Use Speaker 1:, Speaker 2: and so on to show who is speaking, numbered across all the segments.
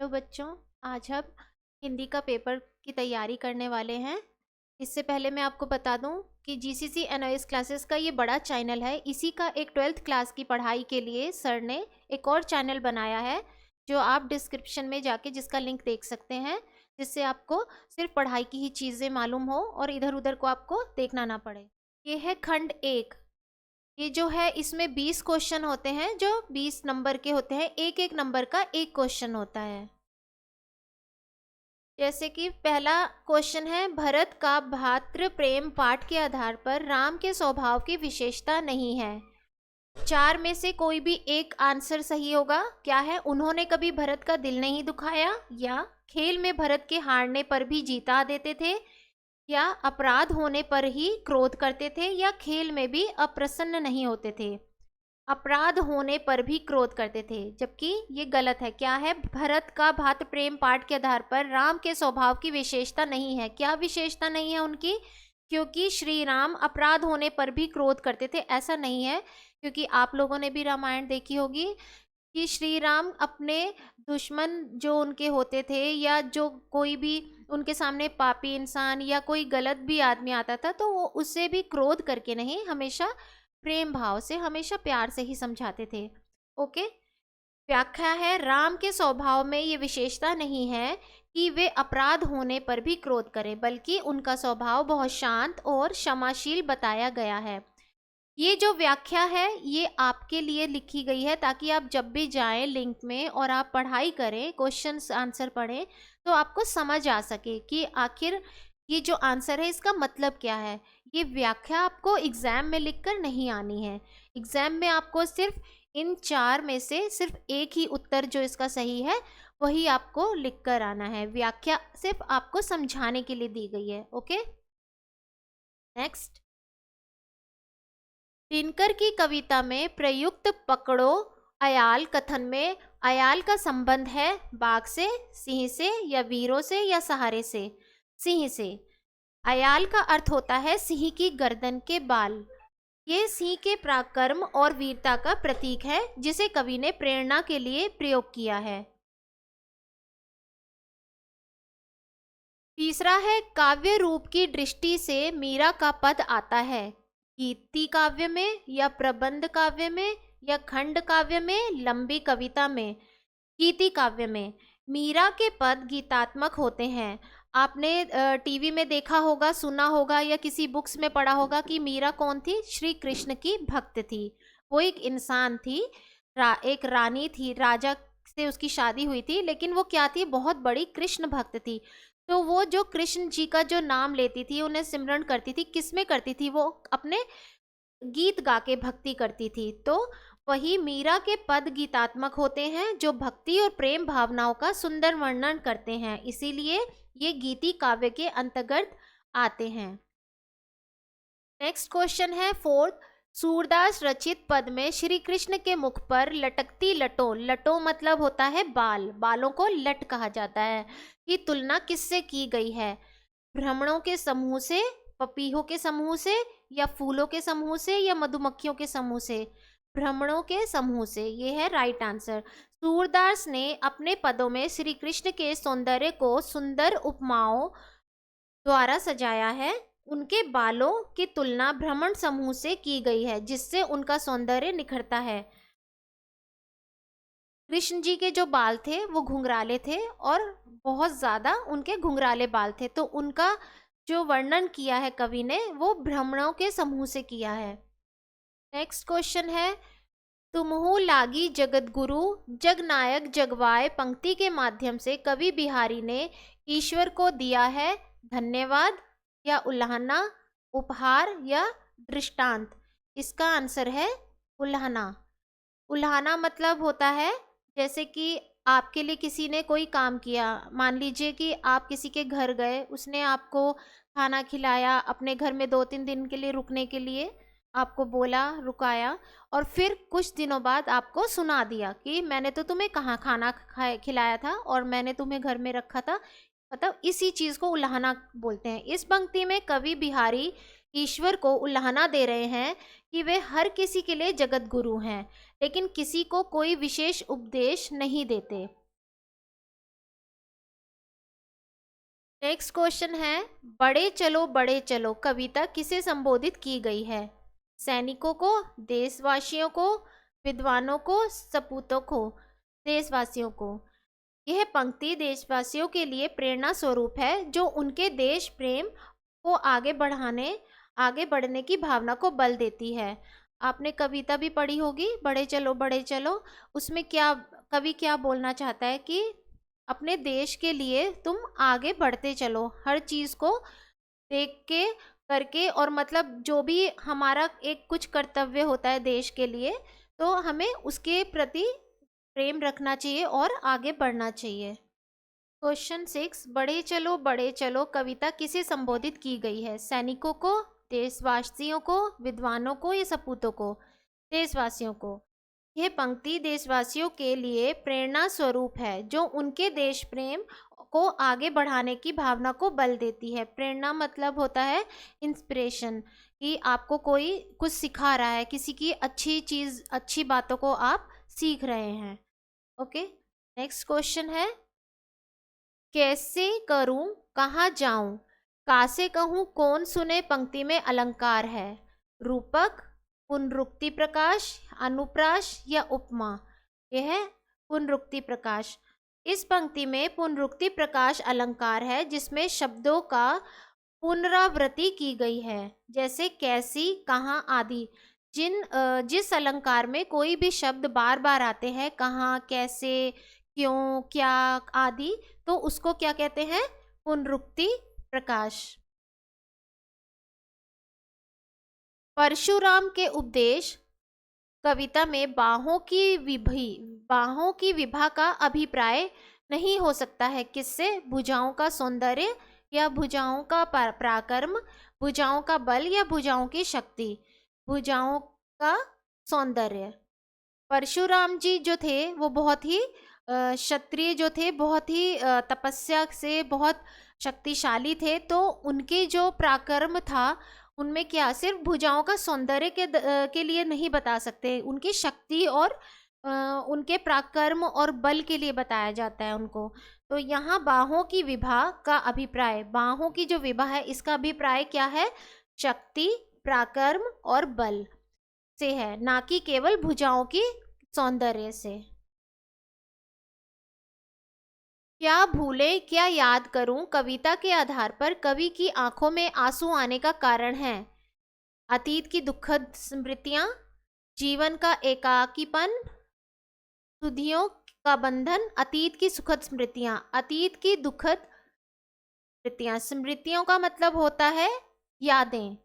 Speaker 1: तो बच्चों, आज हम हिंदी का पेपर की तैयारी करने वाले हैं। इससे पहले मैं आपको बता दूं कि जीसीसी एनओएस क्लासेस का ये बड़ा चैनल है। इसी का एक 12th क्लास की पढ़ाई के लिए सर ने एक और चैनल बनाया है, जो आप डिस्क्रिप्शन में जाके जिसका लिंक देख सकते हैं, जिससे आपको सिर्फ पढ़ाई की ही चीज़ें मालूम हो और इधर उधर को आपको देखना ना पड़े। ये है खंड 1। ये जो है इसमें 20 क्वेश्चन होते हैं, जो 20 नंबर के होते हैं। एक एक नंबर का एक क्वेश्चन होता है। जैसे कि पहला क्वेश्चन है, भरत का भ्रातृ प्रेम पाठ के आधार पर राम के स्वभाव की विशेषता नहीं है। 4 में से कोई भी एक आंसर सही होगा। क्या है? उन्होंने कभी भरत का दिल नहीं दुखाया, या खेल में भरत के हारने पर भी जीता देते थे, या अपराध होने पर ही क्रोध करते थे, या खेल में भी अप्रसन्न नहीं होते थे। अपराध होने पर भी क्रोध करते थे, जबकि ये गलत है। क्या है? भरत का भ्रातृ प्रेम पाठ के आधार पर राम के स्वभाव की विशेषता नहीं है। क्या विशेषता नहीं है उनकी? क्योंकि श्री राम अपराध होने पर भी क्रोध करते थे, ऐसा नहीं है। क्योंकि आप लोगों ने भी रामायण देखी होगी कि श्री राम अपने दुश्मन जो उनके होते थे, या जो कोई भी उनके सामने पापी इंसान या कोई गलत भी आदमी आता था, तो वो उससे भी क्रोध करके नहीं, हमेशा प्रेम भाव से, हमेशा प्यार से ही समझाते थे। ओके। व्याख्या है, राम के स्वभाव में ये विशेषता नहीं है कि वे अपराध होने पर भी क्रोध करें, बल्कि उनका स्वभाव बहुत शांत और क्षमाशील बताया गया है। ये जो व्याख्या है ये आपके लिए लिखी गई है, ताकि आप जब भी जाएं लिंक में और आप पढ़ाई करें, क्वेश्चन आंसर पढ़ें, तो आपको समझ आ सके कि आखिर ये जो आंसर है इसका मतलब क्या है। ये व्याख्या आपको एग्जाम में लिखकर नहीं आनी है। एग्जाम में आपको सिर्फ इन 4 में से सिर्फ एक ही उत्तर जो इसका सही है वही आपको लिखकर आना है। व्याख्या सिर्फ आपको समझाने के लिए दी गई है। Okay, next. दिनकर की कविता में प्रयुक्त पकड़ो अयाल कथन में अयाल का संबंध है बाघ से, सिंह से, या वीरों से, या सहारे से। सिंह से। अयाल का अर्थ होता है सिंह की गर्दन के बाल। ये सिंह के पराक्रम और वीरता का प्रतीक है, जिसे कवि ने प्रेरणा के लिए प्रयोग किया है। तीसरा है, काव्य रूप की दृष्टि से मीरा का पद आता है गीति काव्य में, या प्रबंध काव्य में, या खंड काव्य में, लंबी कविता में। गीति काव्य में मीरा के पद गीतात्मक होते हैं। आपने टीवी में देखा होगा, सुना होगा, या किसी बुक्स में पढ़ा होगा कि मीरा कौन थी? श्री कृष्ण की भक्त थी। वो एक इंसान थी, एक रानी थी, राजा से उसकी शादी हुई थी, लेकिन वो क्या थी? बहुत बड़ी कृष्ण भक्त थी। तो वो जो कृष्ण जी का जो नाम लेती थी, उन्हें सिमरन करती थी। किसमें करती थी? वो अपने गीत गा के भक्ति करती थी। तो वही मीरा के पद गीतात्मक होते हैं, जो भक्ति और प्रेम भावनाओं का सुंदर वर्णन करते हैं, इसीलिए ये गीति काव्य के अंतर्गत आते हैं। नेक्स्ट क्वेश्चन है 4th। सूरदास रचित पद में श्री कृष्ण के मुख पर लटकती लटों, लटों मतलब होता है बाल, बालों को लट कहा जाता है, की तुलना किससे की गई है? भ्रमणों के समूह से, पपीहों के समूह से, या फूलों के समूह से, या मधुमक्खियों के समूह से? भ्रमणों के समूह से। ये है राइट आंसर। सूरदास ने अपने पदों में श्री कृष्ण के सौंदर्य को सुंदर उपमाओं द्वारा सजाया है। उनके बालों की तुलना भ्रमण समूह से की गई है, जिससे उनका सौंदर्य निखरता है। कृष्ण जी के जो बाल थे वो घुंघराले थे, और बहुत ज्यादा उनके घुंघराले बाल थे, तो उनका जो वर्णन किया है कवि ने, वो भ्रमणों के समूह से किया है। नेक्स्ट क्वेश्चन है, तुमहु लागी जगत गुरु जगनायक जगवाय पंक्ति के माध्यम से कवि बिहारी ने ईश्वर को दिया है धन्यवाद, या उल्हाना, उपहार, या दृष्टांत। इसका आंसर है उल्हाना। उल्हाना मतलब होता है, जैसे कि आपके लिए किसी ने कोई काम किया, मान लीजिए कि आप किसी के घर गए, उसने आपको खाना खिलाया, अपने घर में 2-3 दिन के लिए रुकने के लिए आपको बोला, रुकाया, और फिर कुछ दिनों बाद आपको सुना दिया कि मैंने तो तुम्हें कहाँ खाना खिलाया था और मैंने तुम्हें घर में रखा था। मतलब इसी चीज को उल्हाना बोलते हैं। इस पंक्ति में कवि बिहारी ईश्वर को उल्हाना दे रहे हैं कि वे हर किसी के लिए जगत गुरु हैं, लेकिन किसी को कोई विशेष उपदेश नहीं देते। नेक्स्ट क्वेश्चन है, बड़े चलो कविता किसे संबोधित की गई है? सैनिकों को, देशवासियों को, विद्वानों को, सपूतों को? देशवासियों को। यह पंक्ति देशवासियों के लिए प्रेरणा स्वरूप है, जो उनके देश प्रेम को आगे बढ़ने की भावना को बल देती है। आपने कविता भी पढ़ी होगी, बड़े चलो। उसमें कवि क्या बोलना चाहता है कि अपने देश के लिए तुम आगे बढ़ते चलो, हर चीज को देख के करके, और मतलब जो भी हमारा एक कुछ कर्तव्य होता है देश के लिए, तो हमें उसके प्रति प्रेम रखना चाहिए और आगे बढ़ना चाहिए। क्वेश्चन 6, बड़े चलो कविता किसे संबोधित की गई है? सैनिकों को, देशवासियों को, विद्वानों को या सपूतों को? देशवासियों को। यह पंक्ति देशवासियों के लिए प्रेरणा स्वरूप है, जो उनके देश प्रेम को आगे बढ़ाने की भावना को बल देती है। प्रेरणा मतलब होता है इंस्पिरेशन, कि आपको कोई कुछ सिखा रहा है, किसी की अच्छी बातों को आप सीख रहे हैं। ओके, नेक्स्ट क्वेश्चन है, कैसे करूं, कहाँ जाऊं, कासे कहूं, कौन सुने पंक्ति में अलंकार है? रूपक, पुनरुक्ति प्रकाश, अनुप्रास या उपमा? यह है पुनरुक्ति प्रकाश। इस पंक्ति में पुनरुक्ति प्रकाश अलंकार है, जिसमें शब्दों का पुनरावृत्ति की गई है, जैसे कैसी, कहाँ आदि। जिस अलंकार में कोई भी शब्द बार बार आते हैं, कहाँ, कैसे, क्यों, क्या आदि, तो उसको क्या कहते हैं? पुनरुक्ति प्रकाश। परशुराम के उपदेश कविता में बाहों की विभा का अभिप्राय नहीं हो सकता है किससे? भुजाओं का सौंदर्य या भुजाओं का पराक्रम, भुजाओं का बल या भुजाओं की शक्ति? भुजाओं का सौंदर्य। परशुराम जी जो थे वो बहुत ही क्षत्रिय जो थे, बहुत ही तपस्या से बहुत शक्तिशाली थे, तो उनके जो पराक्रम था उनमें क्या सिर्फ भुजाओं का सौंदर्य के लिए नहीं बता सकते, उनकी शक्ति और उनके पराक्रम और बल के लिए बताया जाता है उनको। तो यहाँ बाहों की विभा का अभिप्राय, बाहों की जो विभा है इसका अभिप्राय क्या है? शक्ति, पराक्रम और बल से है, ना कि केवल भुजाओं की सौंदर्य से। क्या भूले क्या याद करूं कविता के आधार पर कवि की आंखों में आंसू आने का कारण है? अतीत की दुखद स्मृतियां, जीवन का एकाकीपन, सुधियों का बंधन, अतीत की सुखद स्मृतियां। अतीत की दुखद स्मृतियां, स्मृतियों का मतलब होता है यादें।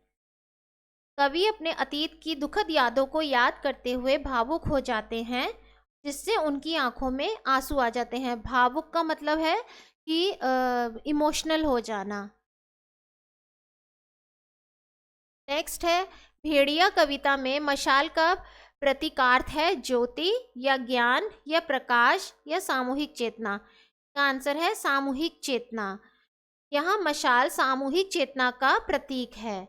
Speaker 1: कवि अपने अतीत की दुखद यादों को याद करते हुए भावुक हो जाते हैं, जिससे उनकी आंखों में आंसू आ जाते हैं। भावुक का मतलब है कि इमोशनल हो जाना। नेक्स्ट है, भेड़िया कविता में मशाल का प्रतीकार्थ है ज्योति या ज्ञान या प्रकाश या सामूहिक चेतना? का आंसर है सामूहिक चेतना। यहाँ मशाल सामूहिक चेतना का प्रतीक है,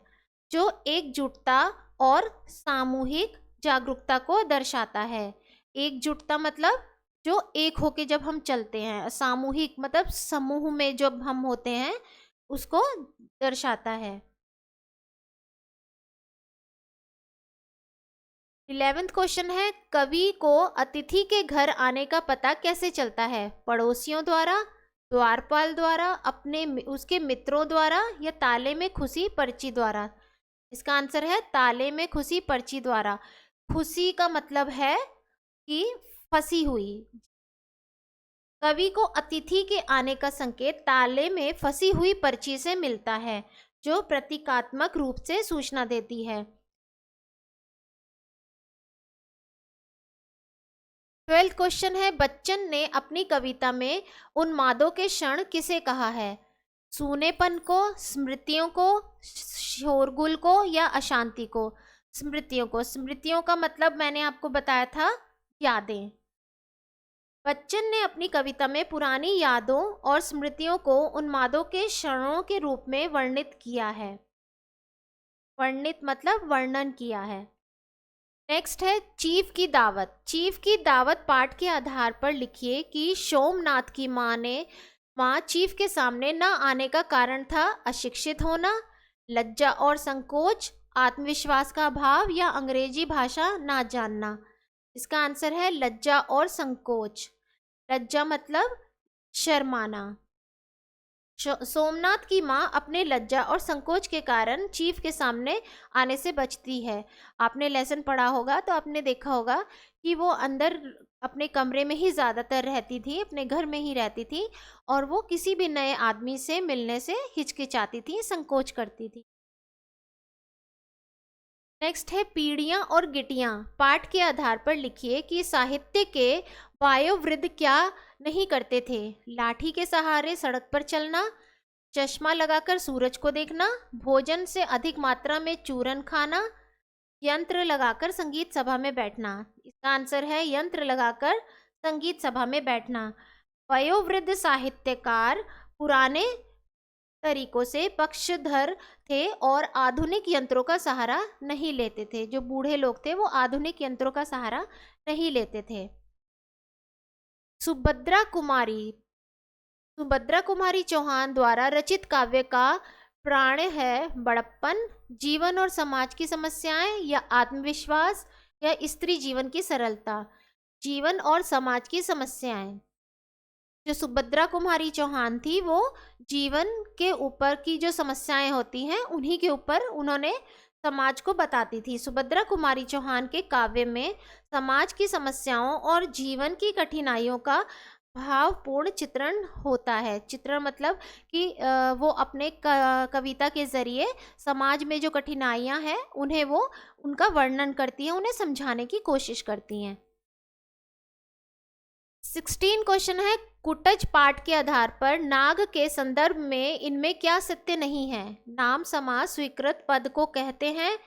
Speaker 1: जो एकजुटता और सामूहिक जागरूकता को दर्शाता है। एकजुटता मतलब जो एक होके जब हम चलते हैं, सामूहिक मतलब समूह में जब हम होते हैं उसको दर्शाता है। 11th क्वेश्चन है, कवि को अतिथि के घर आने का पता कैसे चलता है? पड़ोसियों द्वारा, द्वारपाल द्वारा, उसके मित्रों द्वारा या ताले में खुशी पर्ची द्वारा? इसका आंसर है ताले में खुशी पर्ची द्वारा। खुशी का मतलब है कि फंसी हुई। कवि को अतिथि के आने का संकेत ताले में फंसी हुई पर्ची से मिलता है, जो प्रतीकात्मक रूप से सूचना देती है। 12th क्वेश्चन है, बच्चन ने अपनी कविता में उन्मादों के क्षण किसे कहा है? सूनेपन को, स्मृतियों को, शोरगुल को या अशांति को? स्मृतियों को। स्मृतियों का मतलब मैंने आपको बताया था यादें। बच्चन ने अपनी कविता में पुरानी यादों और स्मृतियों को उन्मादों के क्षणों के रूप में वर्णित किया है। वर्णित मतलब वर्णन किया है। नेक्स्ट है, चीफ की दावत। चीफ की दावत पाठ के आधार पर लिखिए कि सोमनाथ की मां ने वहाँ चीफ के सामने न आने का कारण था अशिक्षित होना, लज्जा और संकोच, आत्मविश्वास का अभाव या अंग्रेजी भाषा ना जानना। इसका आंसर है लज्जा और संकोच। लज्जा मतलब शर्माना। सोमनाथ की माँ अपने लज्जा और संकोच के कारण चीफ के सामने आने से बचती है। आपने लेसन पढ़ा होगा तो आपने देखा होगा कि वो अंदर अपने कमरे में ही ज़्यादातर रहती थी, अपने घर में ही रहती थी और वो किसी भी नए आदमी से मिलने से हिचकिचाती थी, संकोच करती थी। नेक्स्ट है पीढ़ियाँ और गिटियाँ। पाठ के आधार पर लिखिए कि साहित्य के वायोवृद्ध क्या नहीं करते थे। लाठी के सहारे सड़क पर चलना, चश्मा लगाकर सूरज को देखना, भोजन से अधिक मात्रा में चूरन खाना, यंत्र लगाकर संगीत सभा में बैठना। इसका आंसर है यंत्र लगाकर संगीत सभा में बैठना। वयोवृद्ध साहित्यकार पुराने तरीकों से पक्षधर थे और आधुनिक यंत्रों का सहारा नहीं लेते थे। जो बूढ़े लोग थे वो आधुनिक यंत्रों का सहारा नहीं लेते थे। सुभद्रा कुमारी चौहान द्वारा रचित काव्य का प्राण है बड़प्पन, जीवन और समाज की समस्याएं या आत्मविश्वास या स्त्री जीवन की सरलता। जीवन और समाज की समस्याएं। जो सुभद्रा कुमारी चौहान थी वो जीवन के ऊपर की जो समस्याएं होती हैं उन्हीं के ऊपर उन्होंने समाज को बताती थी। सुभद्रा कुमारी चौहान के काव्य में समाज की समस्याओं और जीवन की कठिनाइयों का भावपूर्ण चित्रण होता है। चित्रण मतलब कि वो अपने कविता के जरिए समाज में जो कठिनाइयां हैं उन्हें वो उनका वर्णन करती हैं, उन्हें समझाने की कोशिश करती हैं। 16 क्वेश्चन है कुटज पाठ के आधार पर नाग के संदर्भ में इनमें क्या सत्य नहीं है। नाम समाज स्वीकृत पद को कहते हैं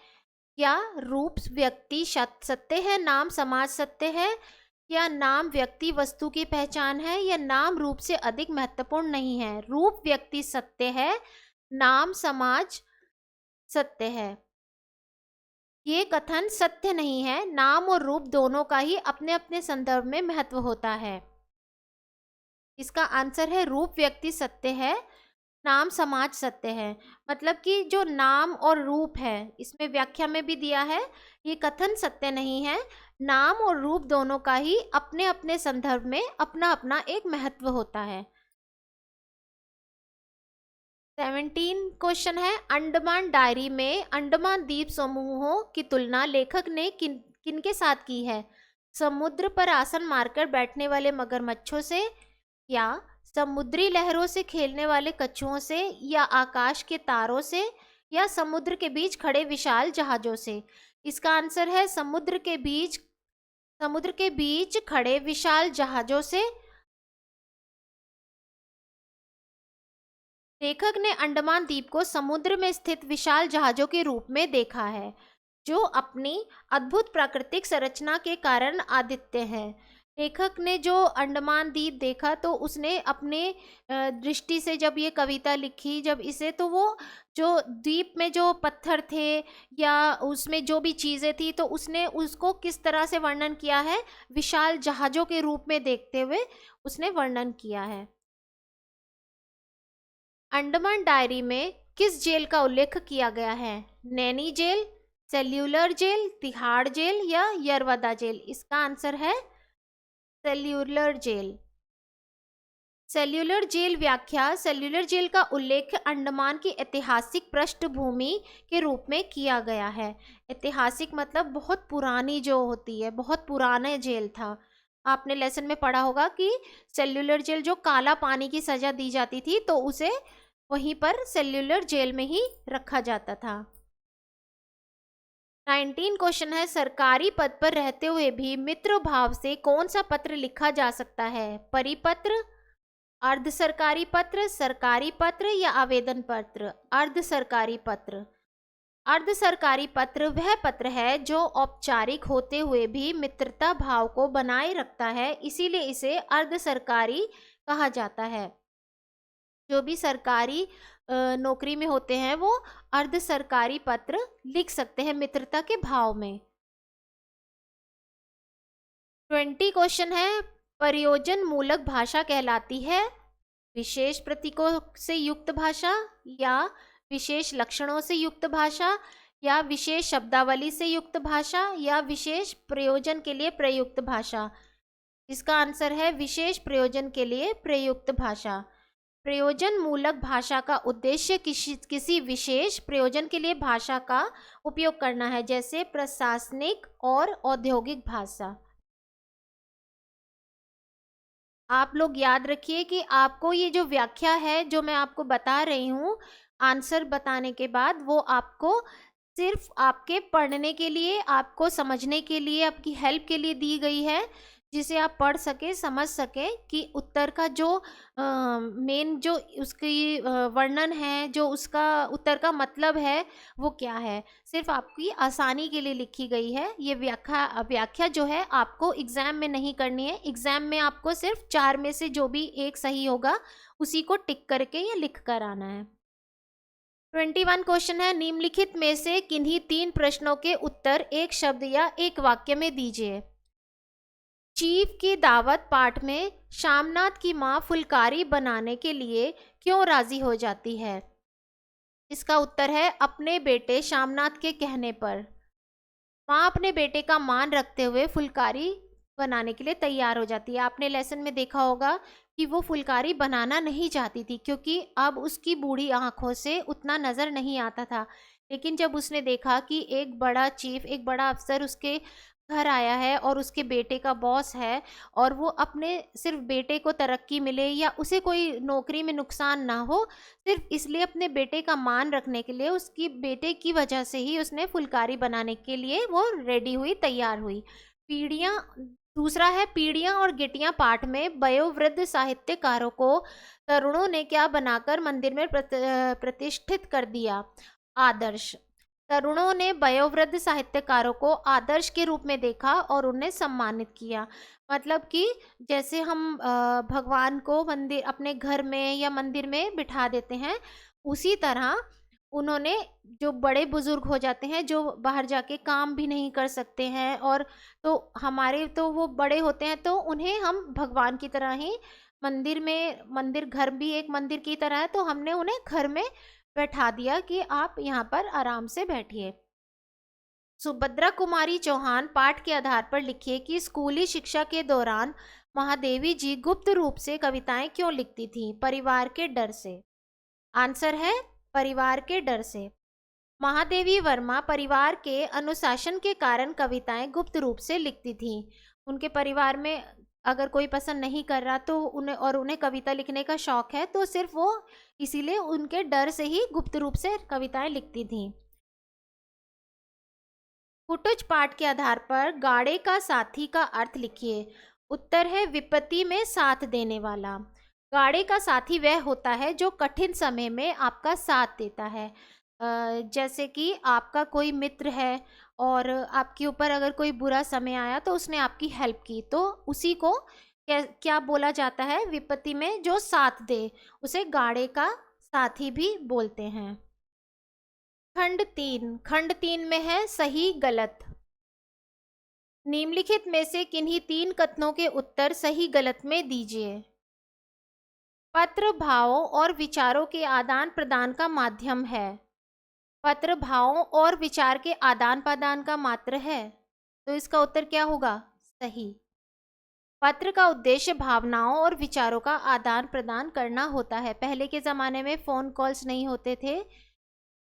Speaker 1: या रूप व्यक्ति सत्य है, नाम समाज सत्य है या नाम व्यक्ति वस्तु की पहचान है या नाम रूप से अधिक महत्वपूर्ण नहीं है। रूप व्यक्ति सत्य है, नाम समाज सत्य है। ये कथन सत्य नहीं है। नाम और रूप दोनों का ही अपने अपने संदर्भ में महत्व होता है। इसका आंसर है रूप व्यक्ति सत्य है, नाम समाज सत्य है। मतलब कि जो नाम और रूप है, इसमें व्याख्या में भी दिया है, ये कथन सत्य नहीं है। नाम और रूप दोनों का ही अपने अपने संदर्भ में अपना अपना एक महत्व होता है। 17 क्वेश्चन है अंडमान डायरी में अंडमान द्वीप समूहों की तुलना लेखक ने किनके साथ की है। समुद्र पर आसन मारकर बैठने वाले मगरमच्छों से या समुद्री लहरों से खेलने वाले कछुओं से या आकाश के तारों से या समुद्र के बीच खड़े विशाल जहाजों से। इसका आंसर है समुद्र के बीच खड़े विशाल जहाजों से। लेखक ने अंडमान द्वीप को समुद्र में स्थित विशाल जहाजों के रूप में देखा है जो अपनी अद्भुत प्राकृतिक संरचना के कारण अद्वितीय है। लेखक ने जो अंडमान द्वीप देखा तो उसने अपने दृष्टि से जब ये कविता लिखी, जब इसे, तो वो जो द्वीप में जो पत्थर थे या उसमें जो भी चीज़ें थी तो उसने उसको किस तरह से वर्णन किया है, विशाल जहाज़ों के रूप में देखते हुए उसने वर्णन किया है। अंडमान डायरी में किस जेल का उल्लेख किया गया है। Naini Jail, Cellular Jail, Tihar Jail या यरवदा जेल। इसका आंसर है सेल्यूलर जेल। सेल्यूलर जेल व्याख्या। सेल्यूलर जेल का उल्लेख अंडमान की ऐतिहासिक पृष्ठभूमि के रूप में किया गया है। ऐतिहासिक मतलब बहुत पुरानी जो होती है, बहुत पुराना जेल था। आपने लेसन में पढ़ा होगा कि सेल्यूलर जेल जो काला पानी की सजा दी जाती थी तो उसे वहीं पर सेल्यूलर जेल में ही रखा जाता था। 19 क्वेश्चन है सरकारी पद पर रहते हुए भी मित्र भाव से कौन सा पत्र लिखा जा सकता है। परिपत्र, अर्ध सरकारी पत्र, सरकारी पत्र या आवेदन पत्र। अर्ध सरकारी पत्र। अर्ध सरकारी पत्र वह पत्र है जो औपचारिक होते हुए भी मित्रता भाव को बनाए रखता है, इसीलिए इसे अर्ध सरकारी कहा जाता है। जो भी सरकारी नौकरी में होते हैं वो अर्ध सरकारी पत्र लिख सकते हैं मित्रता के भाव में। 20 क्वेश्चन है प्रयोजन मूलक भाषा कहलाती है विशेष प्रतीकों से युक्त भाषा, या विशेष लक्षणों से युक्त भाषा, या विशेष शब्दावली से युक्त भाषा, या विशेष प्रयोजन के लिए प्रयुक्त भाषा। इसका आंसर है विशेष प्रयोजन के लिए प्रयुक्त भाषा। प्रयोजन मूलक भाषा का उद्देश्य किसी विशेष प्रयोजन के लिए भाषा का उपयोग करना है, जैसे प्रशासनिक और औद्योगिक भाषा। आप लोग याद रखिए कि आपको ये जो व्याख्या है जो मैं आपको बता रही हूँ आंसर बताने के बाद, वो आपको सिर्फ आपके पढ़ने के लिए, आपको समझने के लिए, आपकी हेल्प के लिए दी गई है, जिसे आप पढ़ सके, समझ सके कि उत्तर का जो मेन जो उसकी वर्णन है, जो उसका उत्तर का मतलब है वो क्या है। सिर्फ आपकी आसानी के लिए लिखी गई है। ये व्याख्या जो है आपको एग्जाम में नहीं करनी है। एग्जाम में आपको सिर्फ 4 में से जो भी एक सही होगा उसी को टिक करके या लिख कर आना है। 21 क्वेश्चन है, निम्नलिखित में से किन्हीं 3 प्रश्नों के उत्तर एक शब्द या एक वाक्य में दीजिए। चीफ की दावत पाठ में शामनाथ की माँ फुलकारी बनाने के लिए क्यों राजी हो जाती है। इसका उत्तर है अपने बेटे शामनाथ के कहने पर। माँ अपने बेटे का मान रखते हुए फुलकारी बनाने के लिए तैयार हो जाती है। आपने लेसन में देखा होगा कि वो फुलकारी बनाना नहीं चाहती थी, क्योंकि अब उसकी बूढ़ी आंखों से उतना नज़र नहीं आता था। लेकिन जब उसने देखा कि एक बड़ा चीफ, एक बड़ा अफसर उसके घर आया है और उसके बेटे का बॉस है, और वो अपने सिर्फ बेटे को तरक्की मिले या उसे कोई नौकरी में नुकसान ना हो, सिर्फ इसलिए अपने बेटे का मान रखने के लिए, उसकी बेटे की वजह से ही उसने फुलकारी बनाने के लिए वो रेडी हुई, तैयार हुई। पीढ़ियाँ, दूसरा है पीढ़ियाँ और गिटियाँ पाठ में वयोवृद्ध साहित्यकारों को तरुणों ने क्या बनाकर मंदिर में प्रतिष्ठित कर दिया। आदर्श। तरुणों ने वयोवृद्ध साहित्यकारों को आदर्श के रूप में देखा और उन्हें सम्मानित किया। मतलब कि जैसे हम भगवान को मंदिर, अपने घर में या मंदिर में बिठा देते हैं, उसी तरह उन्होंने, जो बड़े बुजुर्ग हो जाते हैं, जो बाहर जाके काम भी नहीं कर सकते हैं, और तो हमारे तो वो बड़े होते हैं, तो उन्हें हम भगवान की तरह ही मंदिर में, मंदिर घर भी एक मंदिर की तरह है, तो हमने उन्हें घर में बैठा दिया कि आप यहाँ पर आराम से बैठिए। सुभद्रा कुमारी चौहान पाठ के आधार पर लिखिए कि स्कूली शिक्षा के दौरान महादेवी जी गुप्त रूप से कविताएं क्यों लिखती थीं। परिवार के डर से। आंसर है परिवार के डर से। महादेवी वर्मा परिवार के अनुशासन के कारण कविताएं गुप्त रूप से लिखती थीं। उनके परिवार में अगर कोई पसंद नहीं कर रहा तो उन्हें कविता लिखने का शौक है, तो सिर्फ वो इसीलिए उनके डर से ही गुप्त रूप से कविताएं लिखती थीं। कुटुज पाठ के आधार पर गाड़े का साथी का अर्थ लिखिए। उत्तर है विपत्ति में साथ देने वाला। गाड़े का साथी वह होता है जो कठिन समय में आपका साथ देता है। जैसे कि आपका कोई मित्र है और आपके ऊपर अगर कोई बुरा समय आया तो उसने आपकी हेल्प की, तो उसी को क्या बोला जाता है, विपत्ति में जो साथ दे उसे गाड़े का साथी भी बोलते हैं। खंड 3 में है सही गलत। निम्नलिखित में से किन्हीं 3 कथनों के उत्तर सही गलत में दीजिए। पत्र भावों और विचारों के आदान प्रदान का माध्यम है। पत्र भावों और विचार के आदान प्रदान का मात्र है, तो इसका उत्तर क्या होगा, सही। पत्र का उद्देश्य भावनाओं और विचारों का आदान प्रदान करना होता है। पहले के ज़माने में फ़ोन कॉल्स नहीं होते थे,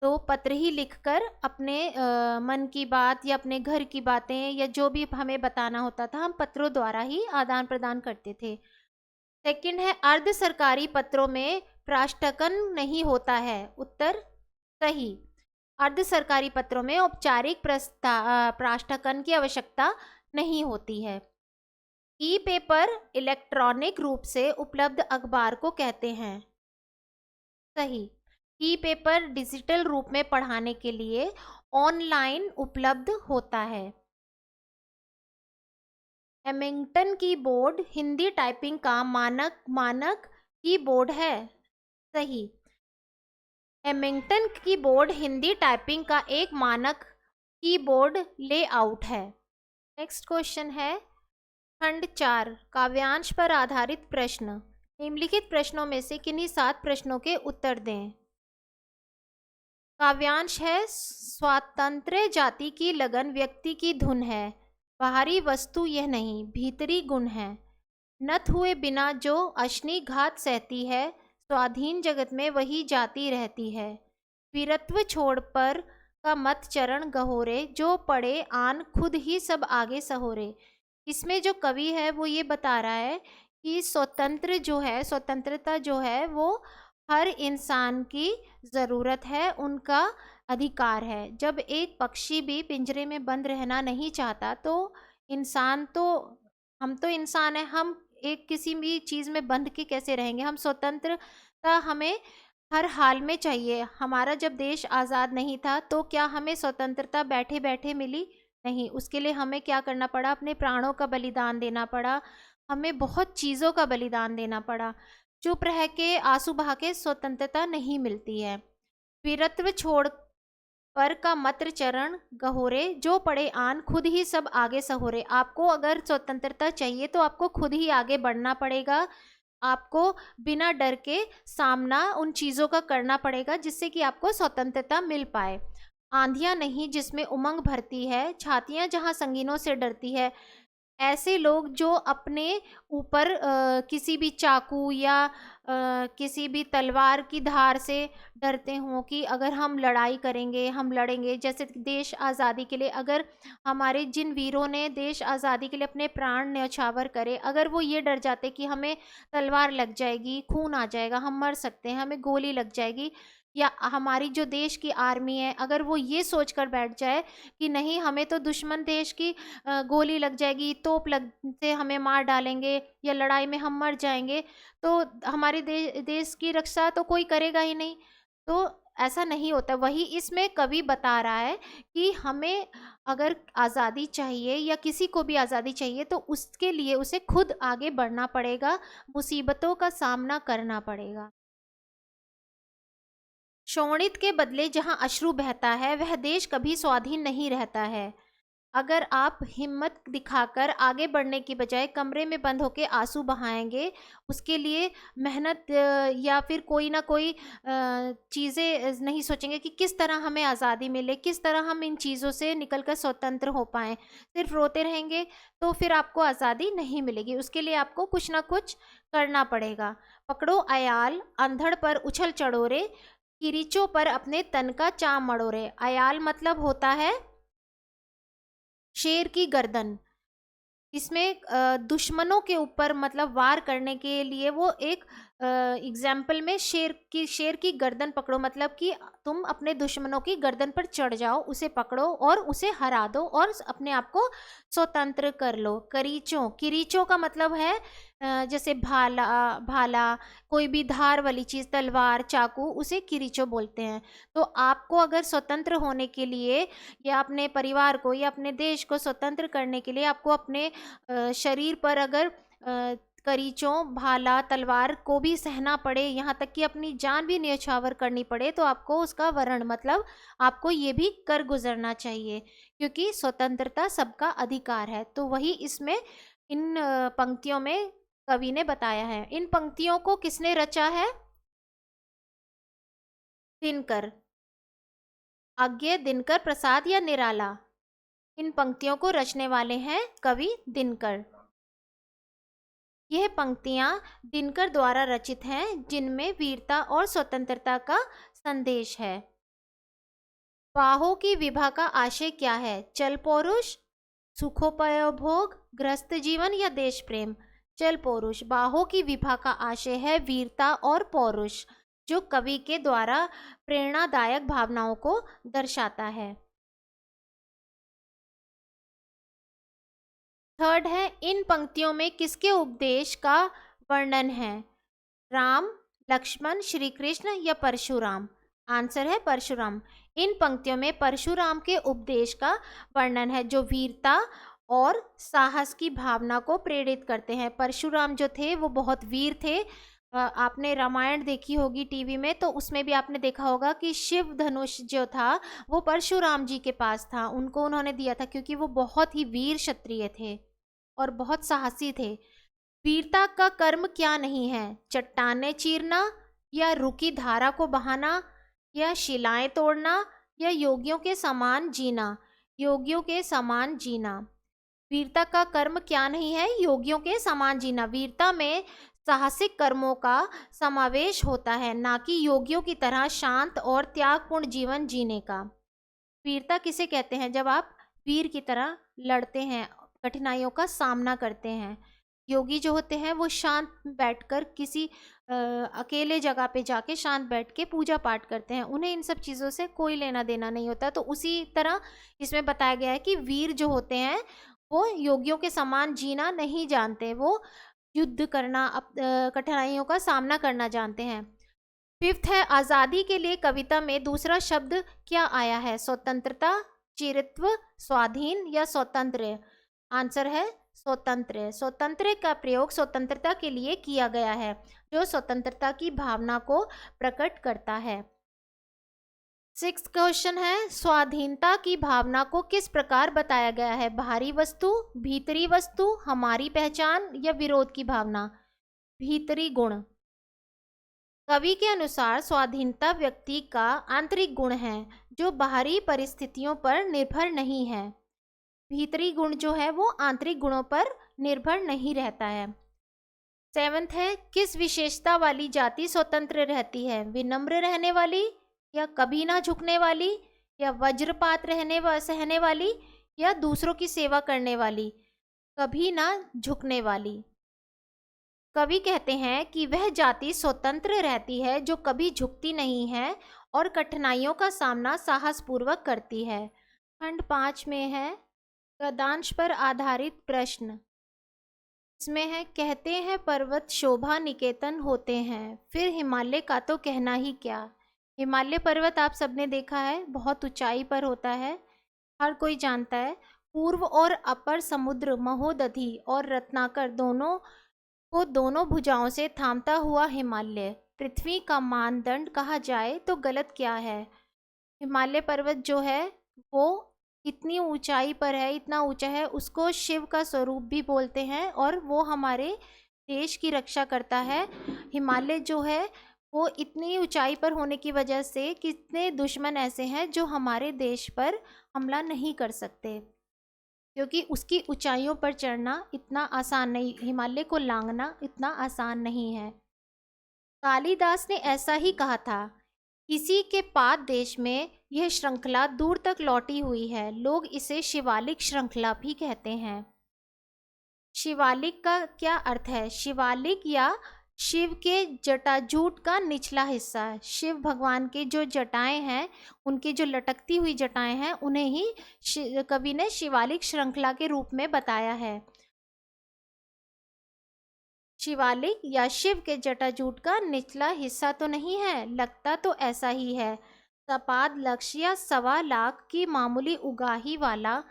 Speaker 1: तो पत्र ही लिखकर अपने मन की बात या अपने घर की बातें या जो भी हमें बताना होता था, हम पत्रों द्वारा ही आदान प्रदान करते थे। सेकंड है अर्ध सरकारी पत्रों में प्राष्टकन नहीं होता है। उत्तर सही। अर्ध सरकारी पत्रों में औपचारिक प्राष्टकन की आवश्यकता नहीं होती है। ई पेपर इलेक्ट्रॉनिक रूप से उपलब्ध अखबार को कहते हैं। सही। ई पेपर डिजिटल रूप में पढ़ाने के लिए ऑनलाइन उपलब्ध होता है। हेमिंगटन कीबोर्ड हिंदी टाइपिंग का मानक कीबोर्ड है। सही। हेमिंगटन कीबोर्ड हिंदी टाइपिंग का एक मानक कीबोर्ड लेआउट है। नेक्स्ट क्वेश्चन है खंड 4 काव्यांश पर आधारित प्रश्न। निम्नलिखित प्रश्नों में से किन्हीं 7 प्रश्नों के उत्तर दें। काव्यांश है, स्वातंत्र्य जाति की लगन व्यक्ति की धुन है, बाहरी वस्तु यह नहीं भीतरी गुण है। नत हुए बिना जो अशनी घात सहती है, स्वाधीन जगत में वही जाति रहती है। वीरत्व छोड़ पर का मत चरण गहोरे, जो पड़े आन खुद ही सब आगे सहोरे। इसमें जो कवि है वो ये बता रहा है कि स्वतंत्र जो है, स्वतंत्रता जो है वो हर इंसान की ज़रूरत है, उनका अधिकार है। जब एक पक्षी भी पिंजरे में बंद रहना नहीं चाहता तो इंसान तो, हम तो इंसान है, हम एक किसी भी चीज़ में बंध के कैसे रहेंगे। हम स्वतंत्रता हमें हर हाल में चाहिए। हमारा जब देश आज़ाद नहीं था तो क्या हमें स्वतंत्रता बैठे बैठे मिली? नहीं, उसके लिए हमें क्या करना पड़ा, अपने प्राणों का बलिदान देना पड़ा, हमें बहुत चीज़ों का बलिदान देना पड़ा। चुप रह के आंसू बहा के स्वतंत्रता नहीं मिलती है। वीरत्व छोड़ पर का मत्र चरण गहोरे, जो पड़े आन खुद ही सब आगे सहोरे। आपको अगर स्वतंत्रता चाहिए तो आपको खुद ही आगे बढ़ना पड़ेगा, आपको बिना डर के सामना उन चीज़ों का करना पड़ेगा जिससे कि आपको स्वतंत्रता मिल पाए। आंधियां नहीं जिसमें उमंग भरती है, छातियां जहां संगीनों से डरती है। ऐसे लोग जो अपने ऊपर किसी भी चाकू या किसी भी तलवार की धार से डरते हों कि अगर हम लड़ाई करेंगे, हम लड़ेंगे, जैसे देश आज़ादी के लिए अगर हमारे जिन वीरों ने देश आज़ादी के लिए अपने प्राण न्यौछावर करे, अगर वो ये डर जाते कि हमें तलवार लग जाएगी, खून आ जाएगा, हम मर सकते हैं, हमें गोली लग जाएगी, या हमारी जो देश की आर्मी है अगर वो ये सोच कर बैठ जाए कि नहीं हमें तो दुश्मन देश की गोली लग जाएगी, तोप लग से हमें मार डालेंगे या लड़ाई में हम मर जाएंगे, तो हमारे देश की रक्षा तो कोई करेगा ही नहीं। तो ऐसा नहीं होता। वही इसमें कवि बता रहा है कि हमें अगर आज़ादी चाहिए या किसी को भी आज़ादी चाहिए तो उसके लिए उसे खुद आगे बढ़ना पड़ेगा, मुसीबतों का सामना करना पड़ेगा। शोणित के बदले जहां अश्रु बहता है वह देश कभी स्वाधीन नहीं रहता है। अगर आप हिम्मत दिखाकर आगे बढ़ने की बजाय कमरे में बंद होकर आंसू बहाएंगे, उसके लिए मेहनत या फिर कोई ना कोई चीज़ें नहीं सोचेंगे कि किस तरह हमें आज़ादी मिले, किस तरह हम इन चीज़ों से निकलकर स्वतंत्र हो पाएँ, सिर्फ रोते रहेंगे तो फिर आपको आज़ादी नहीं मिलेगी। उसके लिए आपको कुछ ना कुछ करना पड़ेगा। पकड़ो अयाल अंधड़ पर उछल चढ़ोरे, किरीचों पर अपने तन का चाम मड़ोरे। अयाल मतलब होता है शेर की गर्दन। इसमें दुश्मनों के ऊपर मतलब वार करने के लिए वो एक एग्जाम्पल में शेर की गर्दन पकड़ो, मतलब कि तुम अपने दुश्मनों की गर्दन पर चढ़ जाओ, उसे पकड़ो और उसे हरा दो और अपने आप को स्वतंत्र कर लो। किरीचों का मतलब है जैसे भाला, कोई भी धार वाली चीज़, तलवार, चाकू, उसे किरीचो बोलते हैं। तो आपको अगर स्वतंत्र होने के लिए या अपने परिवार को या अपने देश को स्वतंत्र करने के लिए आपको अपने शरीर पर अगर करीचों, भाला, तलवार को भी सहना पड़े, यहाँ तक कि अपनी जान भी न्यौछावर करनी पड़े, तो आपको उसका वरण मतलब आपको ये भी कर गुजरना चाहिए, क्योंकि स्वतंत्रता सबका अधिकार है। तो वही इसमें इन पंक्तियों में कवि ने बताया है। इन पंक्तियों को किसने रचा है? दिनकर, अज्ञे दिनकर प्रसाद या निराला। इन पंक्तियों को रचने वाले हैं कवि दिनकर। यह पंक्तियां दिनकर द्वारा रचित हैं, जिनमें वीरता और स्वतंत्रता का संदेश है। बाहों की विभा का आशय क्या है? चल पौरुष, सुखोपभोग, गृहस्थ जीवन या देश प्रेम? चल पौरुष। बाहों की विभा का आशय है वीरता और पौरुष, जो कवि के द्वारा प्रेरणादायक भावनाओं को दर्शाता है। थर्ड है, इन पंक्तियों में किसके उपदेश का वर्णन है? राम, लक्ष्मण, श्री कृष्ण या परशुराम? आंसर है परशुराम। इन पंक्तियों में परशुराम के उपदेश का वर्णन है, जो वीरता और साहस की भावना को प्रेरित करते हैं। परशुराम जो थे वो बहुत वीर थे। आपने रामायण देखी होगी टीवी में, तो उसमें भी आपने देखा होगा कि शिव धनुष जो था वो परशुराम जी के पास था, उनको उन्होंने दिया था, क्योंकि वो बहुत ही वीर क्षत्रिय थे और बहुत साहसी थे। वीरता का कर्म क्या नहीं है? चट्टानें चीरना, या रुकी धारा को बहाना, या शिलाएं तोड़ना, या योगियों के समान जीना? योगियों के समान जीना। वीरता का कर्म क्या नहीं है? योगियों के समान जीना। वीरता में साहसिक कर्मों का समावेश होता है, ना कि योगियों की तरह शांत और त्यागपूर्ण जीवन जीने का। वीरता किसे कहते हैं? जब आप वीर की तरह लड़ते हैं, कठिनाइयों का सामना करते हैं। योगी जो होते हैं वो शांत बैठकर किसी अकेले जगह पे जाके शांत बैठ के पूजा पाठ करते हैं, उन्हें इन सब चीज़ों से कोई लेना देना नहीं होता। तो उसी तरह इसमें बताया गया है कि वीर जो होते हैं वो योगियों के समान जीना नहीं जानते, वो युद्ध करना, कठिनाइयों का सामना करना जानते हैं। फिफ्थ है, आज़ादी के लिए कविता में दूसरा शब्द क्या आया है? स्वतंत्रता, चिरत्व, स्वाधीन, या स्वतंत्र? आंसर है स्वतंत्र। स्वतंत्र का प्रयोग स्वतंत्रता के लिए किया गया है, जो स्वतंत्रता की भावना को प्रकट करता है। सिक्स्थ क्वेश्चन है, स्वाधीनता की भावना को किस प्रकार बताया गया है? बाहरी वस्तु, भीतरी वस्तु, हमारी पहचान, या विरोध की भावना? भीतरी गुण। कवि के अनुसार स्वाधीनता व्यक्ति का आंतरिक गुण है, जो बाहरी परिस्थितियों पर निर्भर नहीं है। भीतरी गुण जो है वो आंतरिक गुणों पर निर्भर नहीं रहता है। सेवंथ है, किस विशेषता वाली जाति स्वतंत्र रहती है? विनम्र रहने वाली, या कभी ना झुकने वाली, या वज्रपात सहने वाली, या दूसरों की सेवा करने वाली? कभी ना झुकने वाली। कवि कहते हैं कि वह जाति स्वतंत्र रहती है जो कभी झुकती नहीं है और कठिनाइयों का सामना साहसपूर्वक करती है। खंड 5 में है गद्यांश पर आधारित प्रश्न। इसमें है, कहते हैं पर्वत शोभा निकेतन होते हैं, फिर हिमालय का तो कहना ही क्या। हिमालय पर्वत आप सबने देखा है, बहुत ऊंचाई पर होता है, हर कोई जानता है। पूर्व और अपर समुद्र, महोदधि और रत्नाकर दोनों भुजाओं से थामता हुआ हिमालय पृथ्वी का मानदंड कहा जाए तो गलत क्या है? हिमालय पर्वत जो है वो इतनी ऊंचाई पर है, इतना ऊंचा है, उसको शिव का स्वरूप भी बोलते हैं और वो हमारे देश की रक्षा करता है। हिमालय जो है वो इतनी ऊंचाई पर होने की वजह से कितने दुश्मन ऐसे हैं जो हमारे देश पर हमला नहीं कर सकते, क्योंकि उसकी ऊंचाइयों पर चढ़ना इतना आसान नहीं, हिमालय को लांघना इतना आसान नहीं है। कालिदास ने ऐसा ही कहा था, इसी के पाद देश में यह श्रृंखला दूर तक लौटी हुई है, लोग इसे शिवालिक श्रृंखला भी कहते हैं। शिवालिक का क्या अर्थ है? शिवालिक या शिव के जटाजूट का निचला हिस्सा। शिव भगवान के जो जटाएं हैं, उनकी जो लटकती हुई जटाएं हैं, उन्हें ही कवि ने शिवालिक श्रृंखला के रूप में बताया है। शिवालिक या शिव के जटाजूट का निचला हिस्सा तो नहीं है, लगता तो ऐसा ही है। सपाद लक्ष्य या 1.25 लाख की मामूली उगाही वाला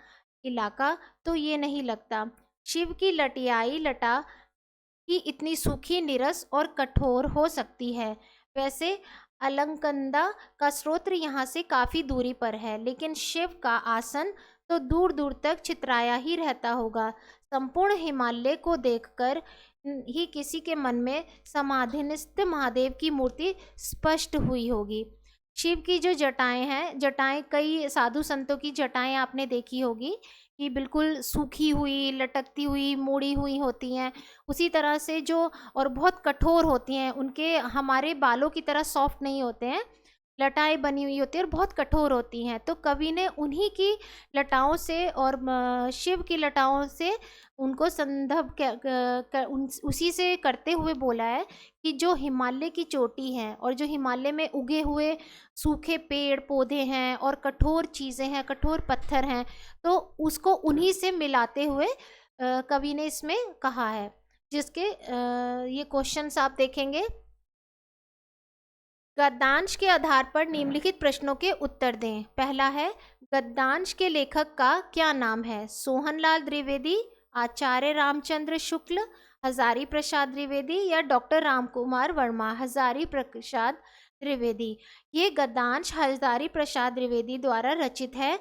Speaker 1: इलाका तो ये नहीं लगता। शिव की लटियाई लटा ही इतनी सूखी, निरस और कठोर हो सकती है। वैसे अलकनंदा का स्रोत यहाँ से काफ़ी दूरी पर है, लेकिन शिव का आसन तो दूर दूर तक चितराया ही रहता होगा। संपूर्ण हिमालय को देखकर ही किसी के मन में समाधिस्थ महादेव की मूर्ति स्पष्ट हुई होगी। शिव की जो जटाएं हैं, जटाएं कई साधु संतों की जटाएं आपने देखी होगी कि बिल्कुल सूखी हुई, लटकती हुई, मुड़ी हुई होती हैं। उसी तरह से जो और बहुत कठोर होती हैं, उनके हमारे बालों की तरह सॉफ्ट नहीं होते हैं, लटाएं बनी हुई होती है और बहुत कठोर होती हैं। तो कवि ने उन्हीं की लटाओं से और शिव की लटाओं से उनको संदर्भ उसी से करते हुए बोला है कि जो हिमालय की चोटी है और जो हिमालय में उगे हुए सूखे पेड़ पौधे हैं और कठोर चीज़ें हैं, कठोर पत्थर हैं, तो उसको उन्हीं से मिलाते हुए कवि ने इसमें कहा है। जिसके ये क्वेश्चंस आप देखेंगे। गद्यांश के आधार पर निम्नलिखित प्रश्नों के उत्तर दें। पहला है, गद्यांश के लेखक का क्या नाम है? सोहनलाल द्विवेदी, आचार्य रामचंद्र शुक्ल, हजारी प्रसाद द्विवेदी, या डॉक्टर रामकुमार वर्मा? हजारी प्रसाद द्विवेदी। ये गद्यांश हजारी प्रसाद द्विवेदी द्वारा रचित है।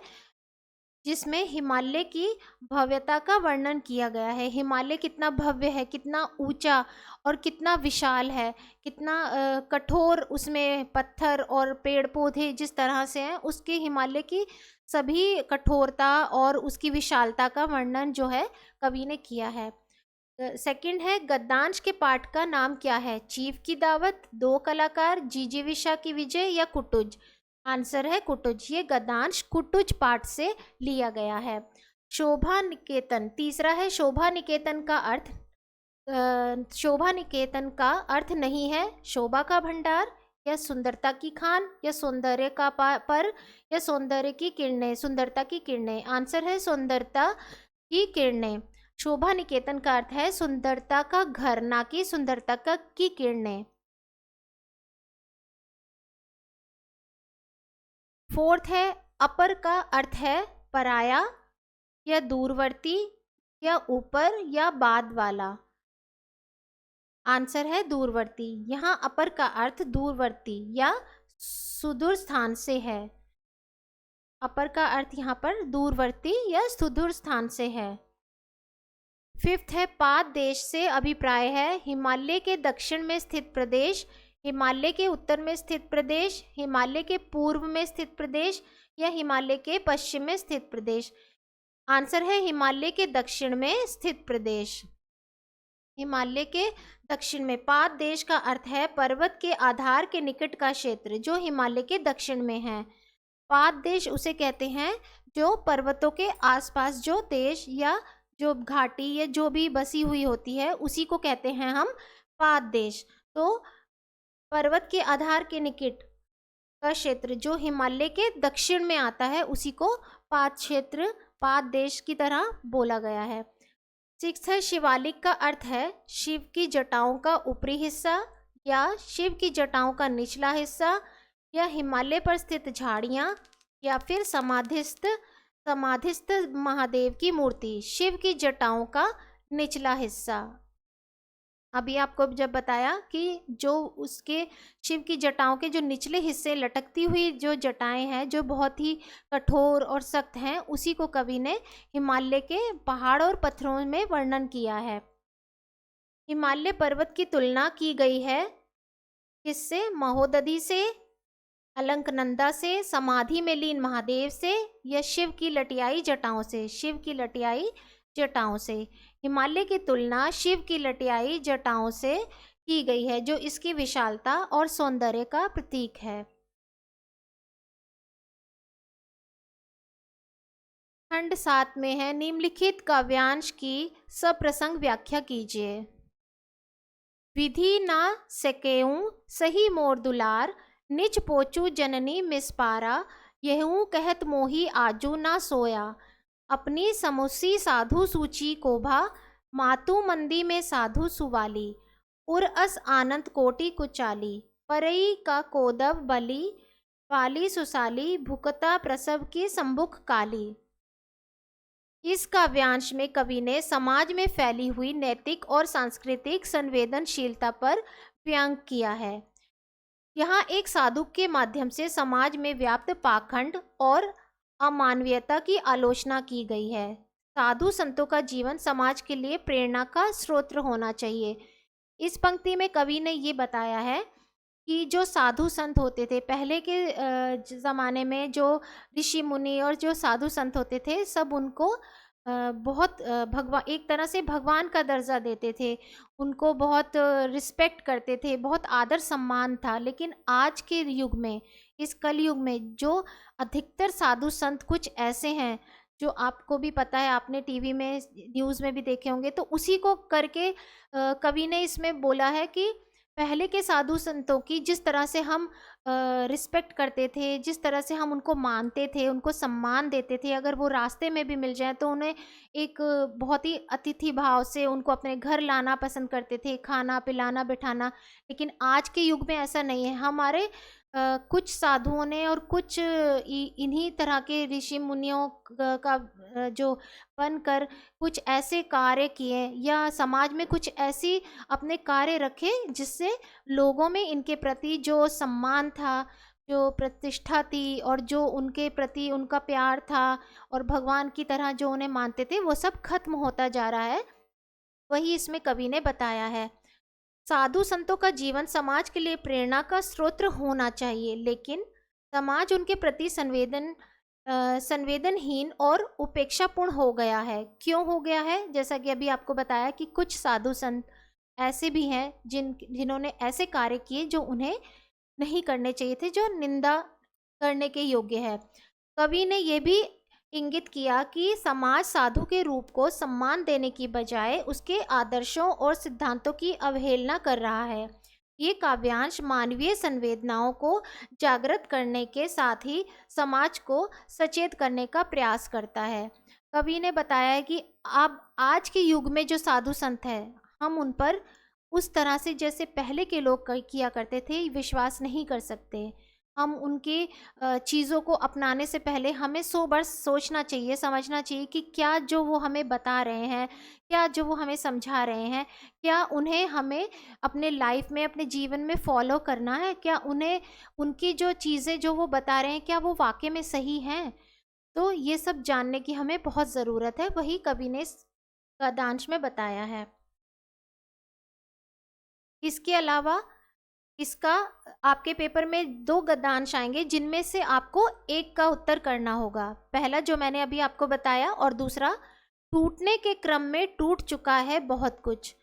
Speaker 1: जिसमें हिमालय की भव्यता का वर्णन किया गया है। हिमालय कितना भव्य है, कितना ऊंचा और कितना विशाल है, कितना कठोर उसमें पत्थर और पेड़ पौधे जिस तरह से हैं, उसके हिमालय की सभी कठोरता और उसकी विशालता का वर्णन जो है कवि ने किया है। सेकंड है, गद्यांश के पाठ का नाम क्या है? चीफ की दावत, दो कलाकार, जिजीविषा की विजय या कुटुज? आंसर है कुटुज। ये गद्यांश कुटुज पाठ से लिया गया है। शोभा निकेतन, तीसरा है, शोभा निकेतन का अर्थ शोभा निकेतन का अर्थ नहीं है शोभा का भंडार या सुंदरता की खान या सौंदर्य का पर या सौंदर्य की किरणें, सुंदरता की किरणें। आंसर है सुंदरता की किरणें। शोभा निकेतन का अर्थ है सुंदरता का घर, ना कि सुंदरता का की किरणें। फोर्थ है, अपर का अर्थ है पराया या दूरवर्ती या ऊपर या बाद वाला। आंसर है दूरवर्ती। यहाँ अपर का अर्थ दूरवर्ती या सुदूर स्थान से है। अपर का अर्थ यहाँ पर दूरवर्ती या सुदूर स्थान से है। फिफ्थ है, पाद देश से अभिप्राय है हिमालय के दक्षिण में स्थित प्रदेश, हिमालय के उत्तर में स्थित प्रदेश, हिमालय के पूर्व में स्थित प्रदेश या हिमालय के पश्चिम में स्थित प्रदेश। आंसर है हिमालय के दक्षिण में स्थित प्रदेश। हिमालय के दक्षिण में। पाद देश का अर्थ है पर्वत के आधार के निकट का क्षेत्र जो हिमालय के दक्षिण में है। पाद देश उसे कहते हैं जो पर्वतों के आसपास जो देश या जो घाटी या जो भी बसी हुई होती है उसी को कहते हैं हम पाद देश। तो पर्वत के आधार के निकट का क्षेत्र जो हिमालय के दक्षिण में आता है उसी को पाद क्षेत्र, पाद देश की तरह बोला गया है। सिक्स्थ है, शिवालिक का अर्थ है शिव की जटाओं का ऊपरी हिस्सा या शिव की जटाओं का निचला हिस्सा या हिमालय पर स्थित झाड़ियाँ या फिर समाधिस्थ महादेव की मूर्ति। शिव की जटाओं का निचला हिस्सा। अभी आपको जब बताया कि जो उसके शिव की जटाओं के जो निचले हिस्से लटकती हुई जो जटाएं हैं जो बहुत ही कठोर और सख्त हैं, उसी को कवि ने हिमालय के पहाड़ और पत्थरों में वर्णन किया है। हिमालय पर्वत की तुलना की गई है किससे? महोदधि से, अलंकनंदा से, समाधि में लीन महादेव से या शिव की लटियाई जटाओं से। शिव की लटियाई जटाओं से। हिमालय की तुलना शिव की लटियाई जटाओं से की गई है जो इसकी विशालता और सौंदर्य का प्रतीक है। खंड 7 में है, निम्नलिखित काव्यांश की सप्रसंग व्याख्या कीजिए। विधि ना सकेऊं सही मोर दुलार, निच पोचू जननी मिसपारा, यहूं कहत मोही आजू ना सोया, अपनी समुसी साधु सूची कोभा, मातु मंदी में साधु सुवाली, उर अस आनंद कोटि कुचाली, परई का कोदव बली, पाली सुसाली, भुकता प्रसव की संभुख काली। इस काव्यांश में कवि ने समाज में फैली हुई नैतिक और सांस्कृतिक संवेदनशीलता पर व्यंग किया है। यहाँ एक साधु के माध्यम से समाज में व्याप्त पाखंड और अमानवीयता की आलोचना की गई है। साधु संतों का जीवन समाज के लिए प्रेरणा का स्रोत होना चाहिए। इस पंक्ति में कवि ने ये बताया है कि जो साधु संत होते थे पहले के ज़माने में, जो ऋषि मुनि और जो साधु संत होते थे, सब उनको बहुत एक तरह से भगवान का दर्जा देते थे, उनको बहुत रिस्पेक्ट करते थे, बहुत आदर सम्मान था। लेकिन आज के युग में, इस कलयुग में, जो अधिकतर साधु संत कुछ ऐसे हैं जो आपको भी पता है, आपने टीवी में न्यूज़ में भी देखे होंगे, तो उसी को करके कवि ने इसमें बोला है कि पहले के साधु संतों की जिस तरह से हम रिस्पेक्ट करते थे, जिस तरह से हम उनको मानते थे, उनको सम्मान देते थे, अगर वो रास्ते में भी मिल जाए तो उन्हें एक बहुत ही अतिथि भाव से उनको अपने घर लाना पसंद करते थे, खाना पिलाना बिठाना। लेकिन आज के युग में ऐसा नहीं है। हमारे कुछ साधुओं ने और कुछ इन्हीं तरह के ऋषि मुनियों का जो बनकर कुछ ऐसे कार्य किए या समाज में कुछ ऐसी अपने कार्य रखे जिससे लोगों में इनके प्रति जो सम्मान था, जो प्रतिष्ठा थी और जो उनके प्रति उनका प्यार था और भगवान की तरह जो उन्हें मानते थे, वो सब खत्म होता जा रहा है, वही इसमें कवि ने बताया है। साधु संतों का जीवन समाज के लिए प्रेरणा का स्रोत होना चाहिए, लेकिन समाज उनके प्रति संवेदनहीन और उपेक्षापूर्ण हो गया है। क्यों हो गया है? जैसा कि अभी आपको बताया कि कुछ साधु संत ऐसे भी हैं जिन्होंने ऐसे कार्य किए जो उन्हें नहीं करने चाहिए थे, जो निंदा करने के योग्य है। कवि ने यह भी इंगित किया कि समाज साधु के रूप को सम्मान देने की बजाय उसके आदर्शों और सिद्धांतों की अवहेलना कर रहा है। ये काव्यांश मानवीय संवेदनाओं को जागृत करने के साथ ही समाज को सचेत करने का प्रयास करता है। कवि ने बताया है कि अब आज के युग में जो साधु संत हैं, हम उन पर उस तरह से जैसे पहले के लोग किया करते थे विश्वास नहीं कर सकते। हम उनके चीज़ों को अपनाने से पहले हमें 100 बार सोचना चाहिए, समझना चाहिए कि क्या जो वो हमें बता रहे हैं, क्या जो वो हमें समझा रहे हैं, क्या उन्हें हमें अपने लाइफ में, अपने जीवन में फॉलो करना है, क्या उन्हें उनकी जो चीज़ें जो वो बता रहे हैं क्या वो वाकई में सही हैं। तो ये सब जानने की हमें बहुत ज़रूरत है, वही कवि ने इस गद्यांश में बताया है। इसके अलावा इसका आपके पेपर में 2 गद्यांश आएंगे, जिनमें से आपको एक का उत्तर करना होगा। पहला जो मैंने अभी आपको बताया, और दूसरा टूटने के क्रम में टूट चुका है बहुत कुछ,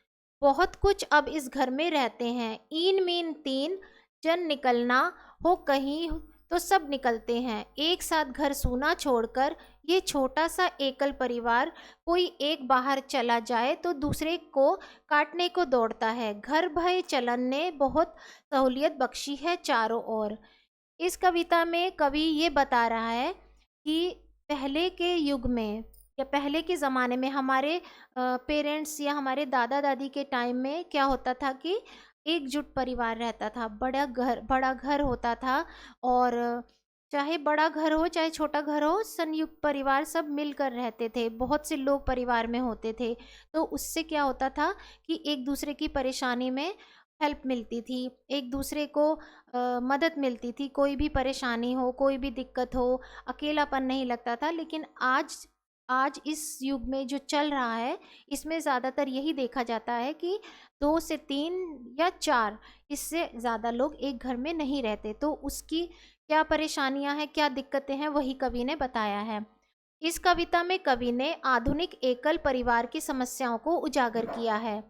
Speaker 1: बहुत कुछ अब इस घर में रहते हैं। ईन मीन तीन जन निकलना हो कहीं तो सब निकलते हैं। एक साथ घर सूना छोड़कर ये छोटा सा एकल परिवार, कोई एक बाहर चला जाए तो दूसरे को काटने को दौड़ता है। घर भय चलन ने बहुत सहूलियत बख्शी है चारों ओर। इस कविता में कवि ये बता रहा है कि पहले के युग में या पहले के ज़माने में हमारे पेरेंट्स या हमारे दादा दादी के टाइम में क्या होता था कि एकजुट परिवार रहता था, बड़ा घर होता था, और चाहे बड़ा घर हो चाहे छोटा घर हो, संयुक्त परिवार सब मिलकर रहते थे, बहुत से लोग परिवार में होते थे। तो उससे क्या होता था कि एक दूसरे की परेशानी में हेल्प मिलती थी, एक दूसरे को मदद मिलती थी, कोई भी परेशानी हो, कोई भी दिक्कत हो, अकेलापन नहीं लगता था। लेकिन आज इस युग में जो चल रहा है, इसमें ज़्यादातर यही देखा जाता है कि 2 से 3 या 4, इससे ज़्यादा लोग एक घर में नहीं रहते। तो उसकी क्या परेशानियां हैं, क्या दिक्कतें हैं, वही कवि ने बताया है। इस कविता में कवि ने आधुनिक एकल परिवार की समस्याओं को उजागर किया है।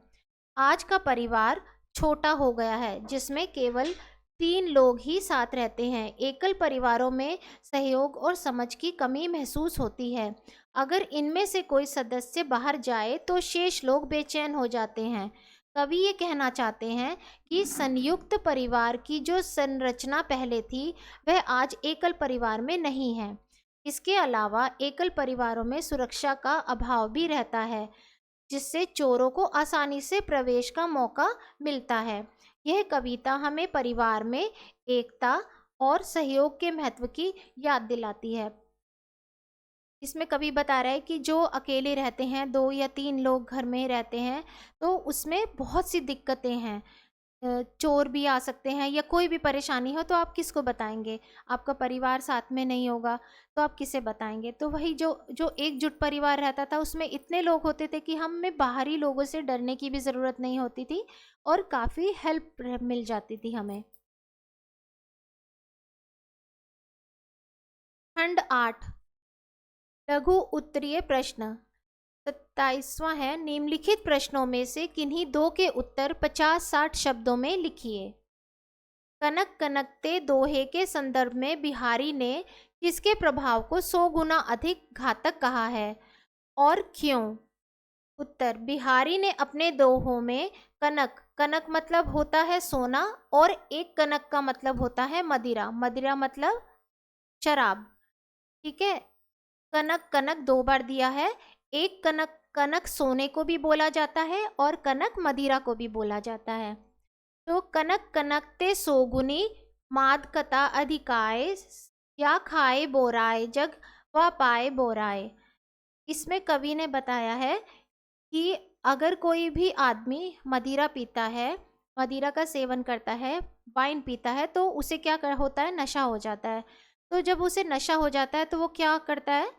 Speaker 1: आज का परिवार छोटा हो गया है, जिसमें केवल 3 लोग ही साथ रहते हैं। एकल परिवारों में सहयोग और समझ की कमी महसूस होती है। अगर इनमें से कोई सदस्य बाहर जाए तो शेष लोग बेचैन हो जाते हैं। कवि ये कहना चाहते हैं कि संयुक्त परिवार की जो संरचना पहले थी, वह आज एकल परिवार में नहीं है। इसके अलावा एकल परिवारों में सुरक्षा का अभाव भी रहता है, जिससे चोरों को आसानी से प्रवेश का मौका मिलता है। यह कविता हमें परिवार में एकता और सहयोग के महत्व की याद दिलाती है। इसमें कवि बता रहा है कि जो अकेले रहते हैं, 2 या 3 लोग घर में रहते हैं, तो उसमें बहुत सी दिक्कतें हैं। चोर भी आ सकते हैं या कोई भी परेशानी हो तो आप किसको बताएंगे? आपका परिवार साथ में नहीं होगा तो आप किसे बताएंगे? तो वही जो एकजुट परिवार रहता था, उसमें इतने लोग होते थे कि हमें बाहरी लोगों से डरने की भी ज़रूरत नहीं होती थी और काफ़ी हेल्प मिल जाती थी हमें। खंड 8 लघु उत्तरीय प्रश्न 27वां है। निम्नलिखित प्रश्नों में से किन्हीं 2 के उत्तर 50-60 शब्दों में लिखिए। कनक कनकते दोहे के संदर्भ में बिहारी ने किसके प्रभाव को 100 गुना अधिक घातक कहा है और क्यों? उत्तर, बिहारी ने अपने दोहों में कनक, कनक मतलब होता है सोना, और एक कनक का मतलब होता है मदिरा, मदिरा मतलब शराब। ठीक है, कनक कनक 2 बार दिया है। एक कनक, कनक सोने को भी बोला जाता है और कनक मदिरा को भी बोला जाता है। तो कनक कनकते सोगुनी माद कता अधिकाय, या खाए बोराए जग व पाए बोराए। इसमें कवि ने बताया है कि अगर कोई भी आदमी मदिरा पीता है, मदिरा का सेवन करता है, वाइन पीता है तो उसे क्या होता है, नशा हो जाता है। तो जब उसे नशा हो जाता है तो वो क्या करता है,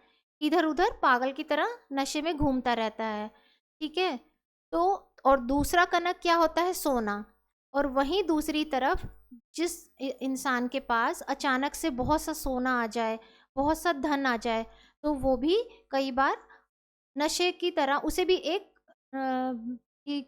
Speaker 1: इधर उधर पागल की तरह नशे में घूमता रहता है। ठीक है। तो और दूसरा कनक क्या होता है, सोना। और वहीं दूसरी तरफ जिस इंसान के पास अचानक से बहुत सा सोना आ जाए, बहुत सा धन आ जाए, तो वो भी कई बार नशे की तरह उसे भी एक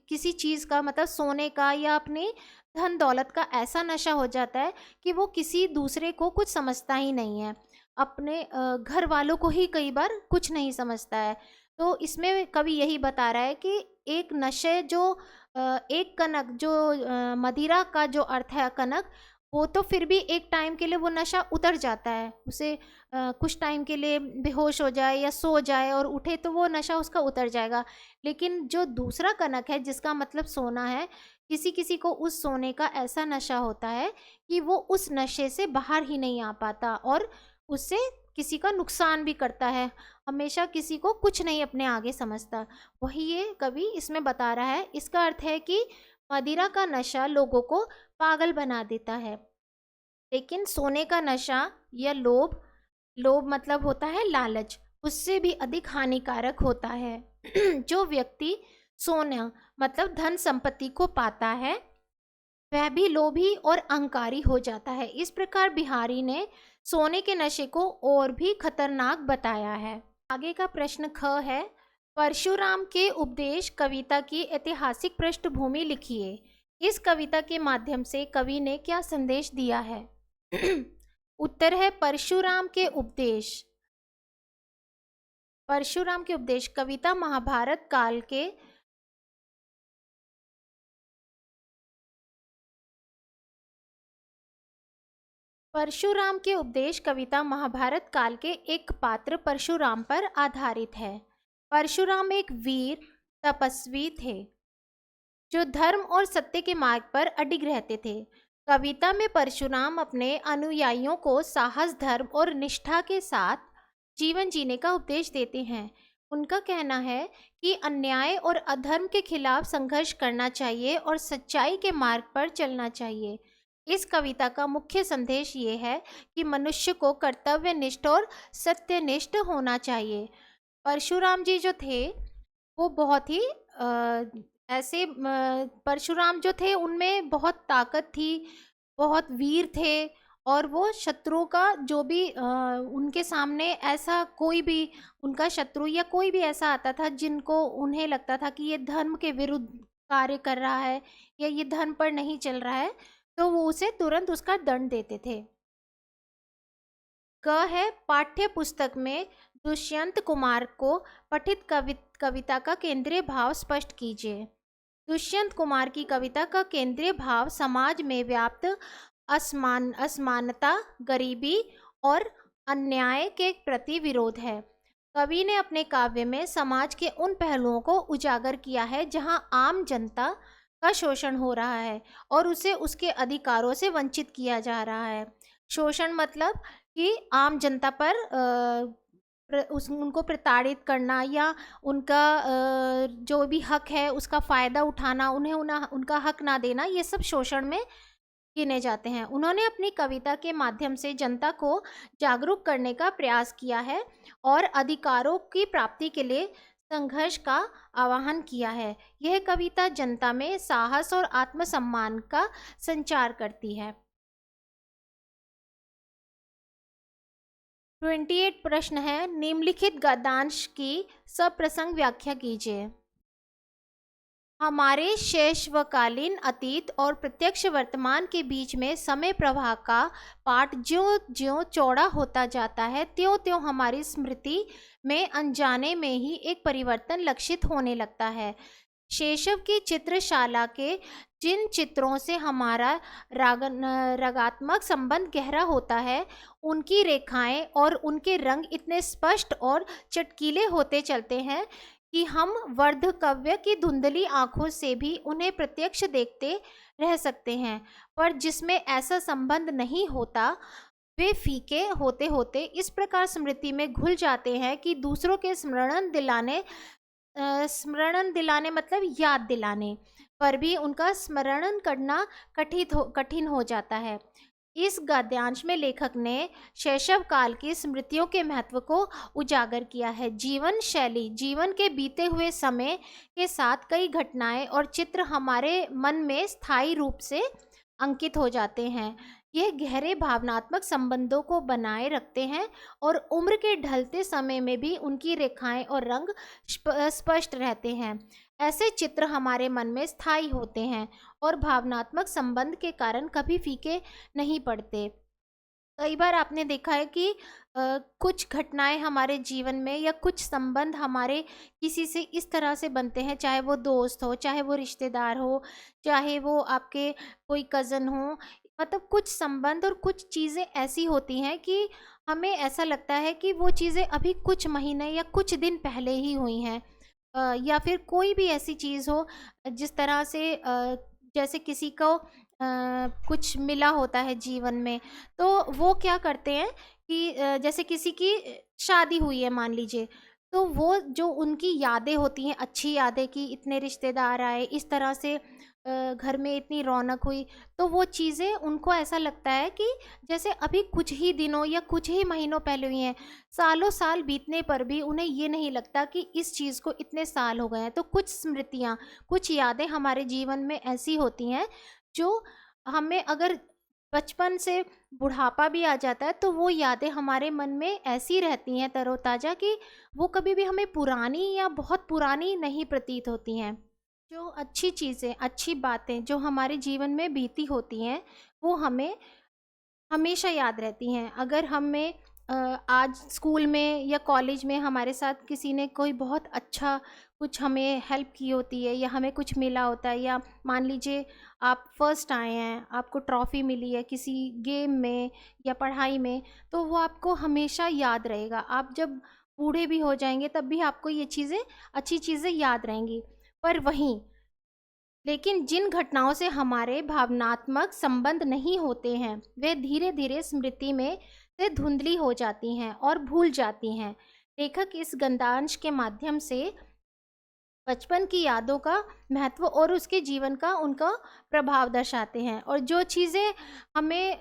Speaker 1: किसी चीज़ का, मतलब सोने का या अपनी धन दौलत का ऐसा नशा हो जाता है कि वो किसी दूसरे को कुछ समझता ही नहीं है, अपने घर वालों को ही कई बार कुछ नहीं समझता है। तो इसमें कवि यही बता रहा है कि एक नशे जो एक कनक जो मदिरा का जो अर्थ है कनक, वो तो फिर भी एक टाइम के लिए वो नशा उतर जाता है, उसे कुछ टाइम के लिए बेहोश हो जाए या सो जाए और उठे तो वो नशा उसका उतर जाएगा। लेकिन जो दूसरा कनक है जिसका मतलब सोना है, किसी किसी को उस सोने का ऐसा नशा होता है कि वो उस नशे से बाहर ही नहीं आ पाता और उससे किसी का नुकसान भी करता है, हमेशा किसी को कुछ नहीं अपने आगे समझता। वही ये कवि इसमें बता रहा है। इसका अर्थ है कि मदिरा का नशा लोगों को पागल बना देता है, लेकिन सोने का नशा या लोभ, लोभ मतलब होता है लालच, उससे भी अधिक हानिकारक होता है। जो व्यक्ति सोना मतलब धन संपत्ति को पाता है वह भी लोभी और अहंकारी हो जाता है। इस प्रकार बिहारी ने सोने के नशे को और भी खतरनाक बताया है। आगे का प्रश्न ख है, परशुराम के उपदेश कविता की ऐतिहासिक पृष्ठभूमि लिखिए। इस कविता के माध्यम से कवि ने क्या संदेश दिया है? उत्तर है परशुराम के उपदेश। परशुराम के उपदेश कविता महाभारत काल के परशुराम के उपदेश कविता महाभारत काल के एक पात्र परशुराम पर आधारित है। परशुराम एक वीर तपस्वी थे जो धर्म और सत्य के मार्ग पर अडिग रहते थे। कविता में परशुराम अपने अनुयायियों को साहस, धर्म और निष्ठा के साथ जीवन जीने का उपदेश देते हैं। उनका कहना है कि अन्याय और अधर्म के खिलाफ संघर्ष करना चाहिए और सच्चाई के मार्ग पर चलना चाहिए। इस कविता का मुख्य संदेश ये है कि मनुष्य को कर्तव्यनिष्ठ और सत्यनिष्ठ होना चाहिए। परशुराम जी जो थे वो बहुत ही ऐसे परशुराम जो थे उनमें बहुत ताकत थी, बहुत वीर थे और वो शत्रुओं का जो भी उनके सामने ऐसा कोई भी उनका शत्रु या कोई भी ऐसा आता था जिनको उन्हें लगता था कि ये धर्म के विरुद्ध कार्य कर रहा है या ये धर्म पर नहीं चल रहा है, तो वो उसे तुरंत उसका दंड देते थे। क है, पाठ्य पुस्तक में दुष्यंत कुमार को पठित कविता का केंद्रीय भाव स्पष्ट कीजिए। दुष्यंत कुमार की कविता का केंद्रीय भाव समाज में व्याप्त असमानता, गरीबी और अन्याय के प्रति विरोध है। कवि ने अपने काव्य में समाज के उन पहलुओं को उजागर किया है जहां आम जनता का शोषण हो रहा है और उसे उसके अधिकारों से वंचित किया जा रहा है। शोषण मतलब कि आम जनता पर उनको प्रताड़ित करना या उनका जो भी हक है उसका फ़ायदा उठाना, उन्हें उनका हक ना देना, ये सब शोषण में गिने जाते हैं। उन्होंने अपनी कविता के माध्यम से जनता को जागरूक करने का प्रयास किया है और अधिकारों की प्राप्ति के लिए संघर्ष का आह्वान किया है। यह कविता जनता में साहस और आत्मसम्मान का संचार करती है। 28 प्रश्न है, निम्नलिखित गद्यांश की सप्रसंग व्याख्या कीजिए। हमारे शैशवकालीन अतीत और प्रत्यक्ष वर्तमान के बीच में समय प्रवाह का पाठ ज्यों ज्यों चौड़ा होता जाता है त्यों त्यों हमारी स्मृति में अनजाने में ही एक परिवर्तन लक्षित होने लगता है। शेषव की चित्रशाला के जिन चित्रों से हमारा रागात्मक संबंध गहरा होता है, उनकी रेखाएं और उनके रंग इतने स्पष्ट और चटकीले होते चलते हैं कि हम वर्धकव्य की धुंधली आंखों से भी उन्हें प्रत्यक्ष देखते रह सकते हैं। पर जिसमें ऐसा संबंध नहीं होता वे फीके होते होते इस प्रकार स्मृति में घुल जाते हैं कि दूसरों के स्मरण दिलाने स्मरण दिलाने मतलब याद दिलाने पर भी उनका स्मरण करना कठिन हो जाता है। इस गद्यांश में लेखक ने शैशव काल की स्मृतियों के महत्व को उजागर किया है। जीवन शैली, जीवन के बीते हुए समय के साथ कई घटनाएं और चित्र हमारे मन में स्थायी रूप से अंकित हो जाते हैं। यह गहरे भावनात्मक संबंधों को बनाए रखते हैं और उम्र के ढलते समय में भी उनकी रेखाएं और रंग स्पष्ट रहते हैं। ऐसे चित्र हमारे मन में स्थायी होते हैं और भावनात्मक संबंध के कारण कभी फीके नहीं पड़ते। कई बार आपने देखा है कि कुछ घटनाएं हमारे जीवन में या कुछ संबंध हमारे किसी से इस तरह से बनते हैं, चाहे वो दोस्त हो, चाहे वो रिश्तेदार हो, चाहे वो आपके कोई कज़न हो, मतलब कुछ संबंध और कुछ चीज़ें ऐसी होती हैं कि हमें ऐसा लगता है कि वो चीज़ें अभी कुछ महीने या कुछ दिन पहले ही हुई हैं। या फिर कोई भी ऐसी चीज़ हो जिस तरह से जैसे किसी को कुछ मिला होता है जीवन में, तो वो क्या करते हैं कि जैसे किसी की शादी हुई है मान लीजिए, तो वो जो उनकी यादें होती हैं, अच्छी यादें कि इतने रिश्तेदार आए, इस तरह से घर में इतनी रौनक हुई, तो वो चीज़ें उनको ऐसा लगता है कि जैसे अभी कुछ ही दिनों या कुछ ही महीनों पहले हुई हैं। सालों साल बीतने पर भी उन्हें ये नहीं लगता कि इस चीज़ को इतने साल हो गए हैं। तो कुछ स्मृतियाँ, कुछ यादें हमारे जीवन में ऐसी होती हैं जो हमें अगर बचपन से बुढ़ापा भी आ जाता है तो वो यादें हमारे मन में ऐसी रहती हैं तरोताज़ा कि वो कभी भी हमें पुरानी या बहुत पुरानी नहीं प्रतीत होती हैं। जो अच्छी चीज़ें, अच्छी बातें जो हमारे जीवन में बीती होती हैं, वो हमें हमेशा याद रहती हैं। अगर हमें आज स्कूल में या कॉलेज में हमारे साथ किसी ने कोई बहुत अच्छा कुछ हमें हेल्प की होती है या हमें कुछ मिला होता है, या मान लीजिए आप फर्स्ट आए हैं, आपको ट्रॉफ़ी मिली है किसी गेम में या पढ़ाई में, तो वो आपको हमेशा याद रहेगा। आप जब बूढ़े भी हो जाएंगे तब भी आपको ये चीज़ें, अच्छी चीज़ें याद रहेंगी। पर वहीं लेकिन जिन घटनाओं से हमारे भावनात्मक संबंध नहीं होते हैं, वे धीरे धीरे स्मृति में से धुंधली हो जाती हैं और भूल जाती हैं। लेखक इस गद्यांश के माध्यम से बचपन की यादों का महत्व और उसके जीवन का उनका प्रभाव दर्शाते हैं। और जो चीज़ें हमें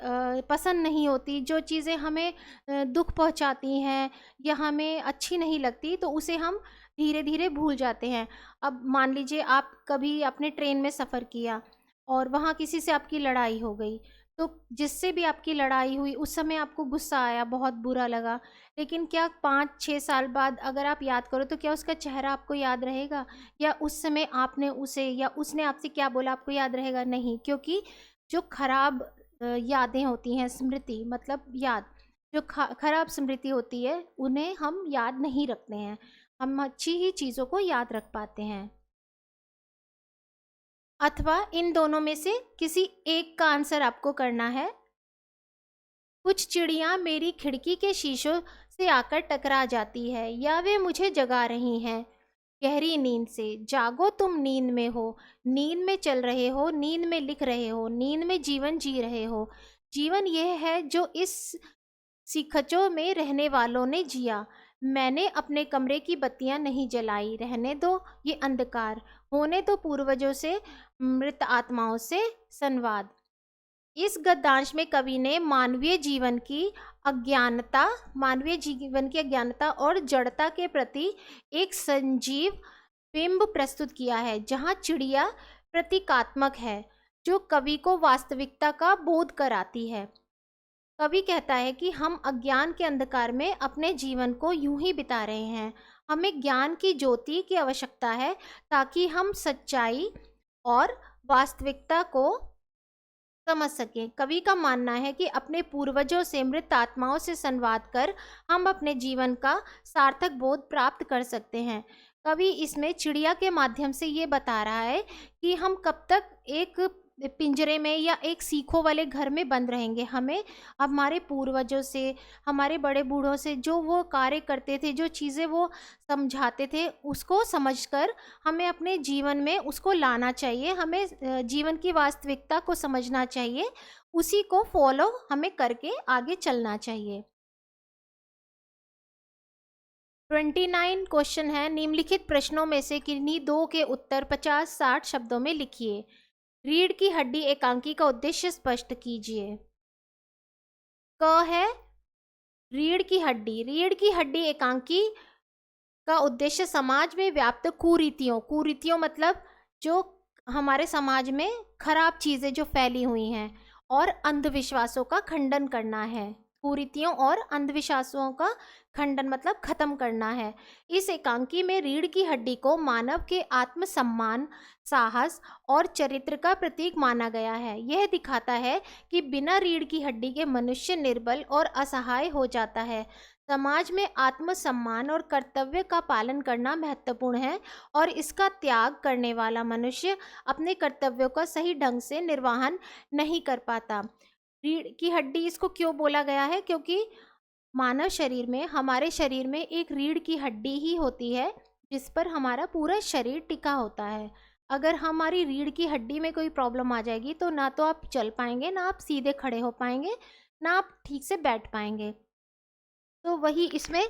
Speaker 1: पसंद नहीं होती, जो चीज़ें हमें दुख पहुंचाती हैं या हमें अच्छी नहीं लगती, तो उसे हम धीरे धीरे भूल जाते हैं। अब मान लीजिए आप कभी अपने ट्रेन में सफ़र किया और वहाँ किसी से आपकी लड़ाई हो गई, तो जिससे भी आपकी लड़ाई हुई उस समय आपको गुस्सा आया, बहुत बुरा लगा, लेकिन क्या 5-6 साल बाद अगर आप याद करो तो क्या उसका चेहरा आपको याद रहेगा? या उस समय आपने उसे या उसने आपसे क्या बोला आपको याद रहेगा? नहीं, क्योंकि जो खराब यादें होती हैं, स्मृति मतलब याद, जो खराब स्मृति होती है उन्हें हम याद नहीं रखते हैं। हम अच्छी ही चीज़ों को याद रख पाते हैं। अथवा इन दोनों में से किसी एक का आंसर आपको करना है। कुछ चिड़ियाँ मेरी खिड़की के शीशों से आकर टकरा जाती है या वे मुझे जगा रही हैं गहरी नींद से। जागो, तुम नींद में हो, नींद में चल रहे हो, नींद में लिख रहे हो, नींद में जीवन जी रहे हो। जीवन यह है जो इस सीखचों में रहने वालों ने जिया। मैंने अपने कमरे की बत्तियां नहीं जलाई, रहने दो ये अंधकार, होने दो पूर्वजों से मृत आत्माओं से संवाद। इस गद्यांश में कवि ने मानवीय जीवन की अज्ञानता और जड़ता के प्रति एक संजीव बिंब प्रस्तुत किया है, जहाँ चिड़िया प्रतीकात्मक है जो कवि को वास्तविकता का बोध कराती है। कवि कहता है कि हम अज्ञान के अंधकार में अपने जीवन को यूं ही बिता रहे हैं। हमें ज्ञान की ज्योति की आवश्यकता है ताकि हम सच्चाई और वास्तविकता को समझ सकें। कवि का मानना है कि अपने पूर्वजों से, मृत आत्माओं से संवाद कर हम अपने जीवन का सार्थक बोध प्राप्त कर सकते हैं। कवि इसमें चिड़िया के माध्यम से ये बता रहा है कि हम कब तक एक पिंजरे में या एक सीखों वाले घर में बंद रहेंगे। हमें हमारे पूर्वजों से, हमारे बड़े बूढ़ों से जो वो कार्य करते थे, जो चीज़ें वो समझाते थे, उसको समझकर हमें अपने जीवन में उसको लाना चाहिए। हमें जीवन की वास्तविकता को समझना चाहिए, उसी को फॉलो हमें करके आगे चलना चाहिए। 29 क्वेश्चन है, निम्नलिखित प्रश्नों में से किन्हीं दो के उत्तर 50-60 शब्दों में लिखिए। रीढ़ की हड्डी एकांकी का उद्देश्य स्पष्ट कीजिए। क है रीढ़ की हड्डी। रीढ़ की हड्डी एकांकी का उद्देश्य समाज में व्याप्त कुरीतियों मतलब जो हमारे समाज में खराब चीजें जो फैली हुई हैं और अंधविश्वासों का खंडन करना है। कुरीतियों और अंधविश्वासों का खंडन मतलब खत्म करना है। इस एकांकी में रीढ़ की हड्डी को मानव के आत्मसम्मान, साहस और चरित्र का प्रतीक माना गया है। यह दिखाता है कि बिना रीढ़ की हड्डी के मनुष्य निर्बल और असहाय हो जाता है। समाज में आत्मसम्मान और कर्तव्य का पालन करना महत्वपूर्ण है और इसका त्याग करने वाला मनुष्य अपने कर्तव्यों का सही ढंग से निर्वहन नहीं कर पाता। रीढ़ की हड्डी इसको क्यों बोला गया है? क्योंकि मानव शरीर में, हमारे शरीर में एक रीढ़ की हड्डी ही होती है जिस पर हमारा पूरा शरीर टिका होता है। अगर हमारी रीढ़ की हड्डी में कोई प्रॉब्लम आ जाएगी तो ना तो आप चल पाएंगे, ना आप सीधे खड़े हो पाएंगे, ना आप ठीक से बैठ पाएंगे। तो वही इसमें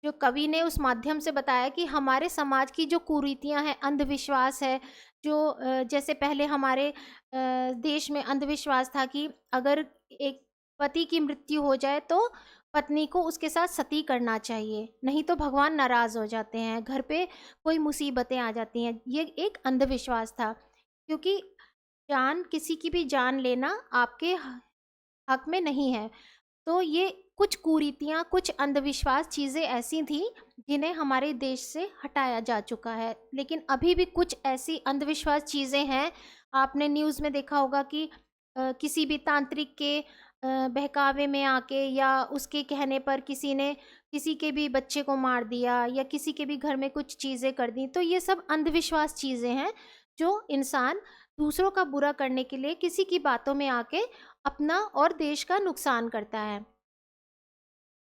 Speaker 1: जो कवि ने उस माध्यम से बताया कि हमारे समाज की जो कुरीतियां हैं, अंधविश्वास है, जो जैसे पहले हमारे देश में अंधविश्वास था कि अगर एक पति की मृत्यु हो जाए तो पत्नी को उसके साथ सती करना चाहिए, नहीं तो भगवान नाराज हो जाते हैं, घर पे कोई मुसीबतें आ जाती हैं। ये एक अंधविश्वास था, क्योंकि किसी की भी जान लेना आपके हक में नहीं है। तो ये कुछ कुरीतियाँ, कुछ अंधविश्वास चीज़ें ऐसी थी जिन्हें हमारे देश से हटाया जा चुका है, लेकिन अभी भी कुछ ऐसी अंधविश्वास चीज़ें हैं। आपने न्यूज़ में देखा होगा कि किसी भी तांत्रिक के बहकावे में आके या उसके कहने पर किसी ने किसी के भी बच्चे को मार दिया या किसी के भी घर में कुछ चीज़ें कर दी। तो ये सब अंधविश्वास चीज़ें हैं जो इंसान दूसरों का बुरा करने के लिए किसी की बातों में आके अपना और देश का नुकसान करता है।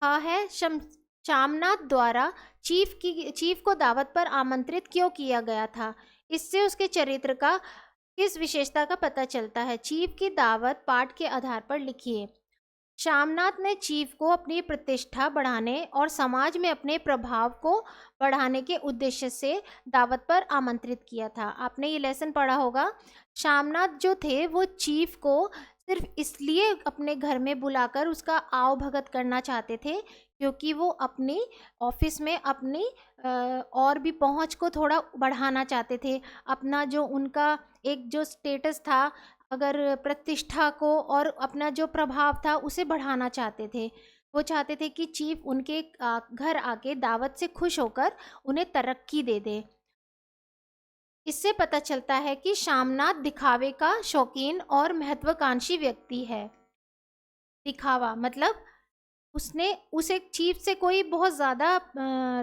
Speaker 1: हाँ है शामनाथ द्वारा चीफ को दावत पर आमंत्रित क्यों किया गया था? इससे उसके चरित्र का किस विशेषता का पता चलता है? चीफ की दावत पाठ के आधार पर लिखिए। शामनाथ ने चीफ को अपनी प्रतिष्ठा बढ़ाने और समाज में अपने प्रभाव को बढ़ाने के उद्देश्य से दावत पर आमंत्रित किया था। आपने ये लेसन पढ़ा होगा। शामनाथ जो थे वो चीफ को सिर्फ इसलिए अपने घर में बुलाकर उसका आव भगत करना चाहते थे क्योंकि वो अपनी ऑफिस में अपनी और भी पहुंच को थोड़ा बढ़ाना चाहते थे। अपना जो उनका एक जो स्टेटस था, अगर प्रतिष्ठा को, और अपना जो प्रभाव था उसे बढ़ाना चाहते थे। वो चाहते थे कि चीफ उनके घर आके दावत से खुश होकर उन्हें तरक्की दे दे। इससे पता चलता है कि शामनाथ दिखावे का शौकीन और महत्वाकांक्षी व्यक्ति है। दिखावा मतलब उसे चीफ से कोई बहुत ज़्यादा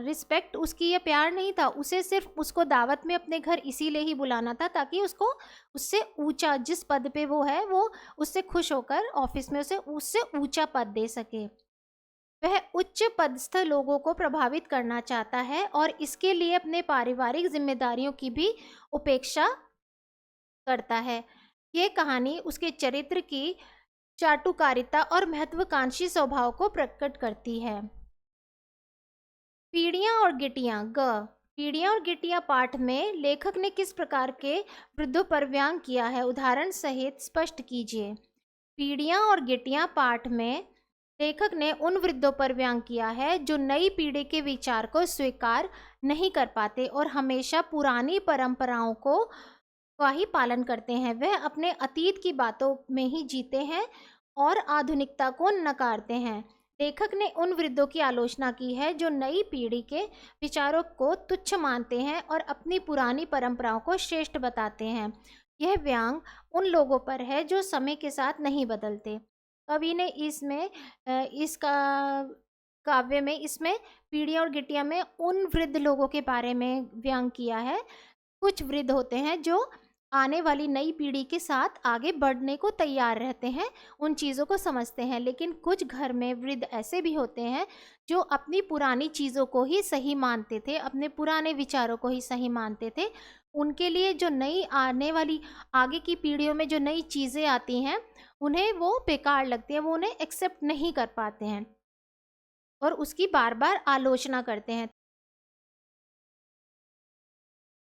Speaker 1: रिस्पेक्ट उसकी या प्यार नहीं था। उसे सिर्फ उसको दावत में अपने घर इसीलिए ही बुलाना था ताकि उसको उससे ऊंचा, जिस पद पे वो है, वो उससे खुश होकर ऑफिस में उसे उससे ऊंचा पद दे सके। वह उच्च पदस्थ लोगों को प्रभावित करना चाहता है और इसके लिए अपने पारिवारिक जिम्मेदारियों की भी उपेक्षा करता है। ये कहानी उसके चरित्र की चाटुकारिता और महत्वाकांक्षी स्वभाव को प्रकट करती है। पीढ़ियां और गिटियां। पीढ़ियां और गिटियां पाठ में लेखक ने किस प्रकार के वृद्धों पर व्यंग किया है? उदाहरण सहित स्पष्ट कीजिए। पीढ़ियां और गिटियां पाठ में लेखक ने उन वृद्धों पर व्यंग किया है जो नई पीढ़ी के विचार को स्वीकार नहीं कर पाते और हमेशा पुरानी परंपराओं का ही पालन करते हैं। वह अपने अतीत की बातों में ही जीते हैं और आधुनिकता को नकारते हैं। लेखक ने उन वृद्धों की आलोचना की है जो नई पीढ़ी के विचारों को तुच्छ मानते हैं और अपनी पुरानी परंपराओं को श्रेष्ठ बताते हैं। यह व्यंग उन लोगों पर है जो समय के साथ नहीं बदलते। कवि ने इस काव्य में इसमें पीढ़ियां और गिटिया में उन वृद्ध लोगों के बारे में व्यंग किया है। कुछ वृद्ध होते हैं जो आने वाली नई पीढ़ी के साथ आगे बढ़ने को तैयार रहते हैं, उन चीज़ों को समझते हैं, लेकिन कुछ घर में वृद्ध ऐसे भी होते हैं जो अपनी पुरानी चीज़ों को ही सही मानते थे, अपने पुराने विचारों को ही सही मानते थे। उनके लिए जो नई आने वाली आगे की पीढ़ियों में जो नई चीज़ें आती हैं उन्हें वो बेकार लगती हैं, वो उन्हें एक्सेप्ट नहीं कर पाते हैं। और उसकी बार बार आलोचना करते हैं।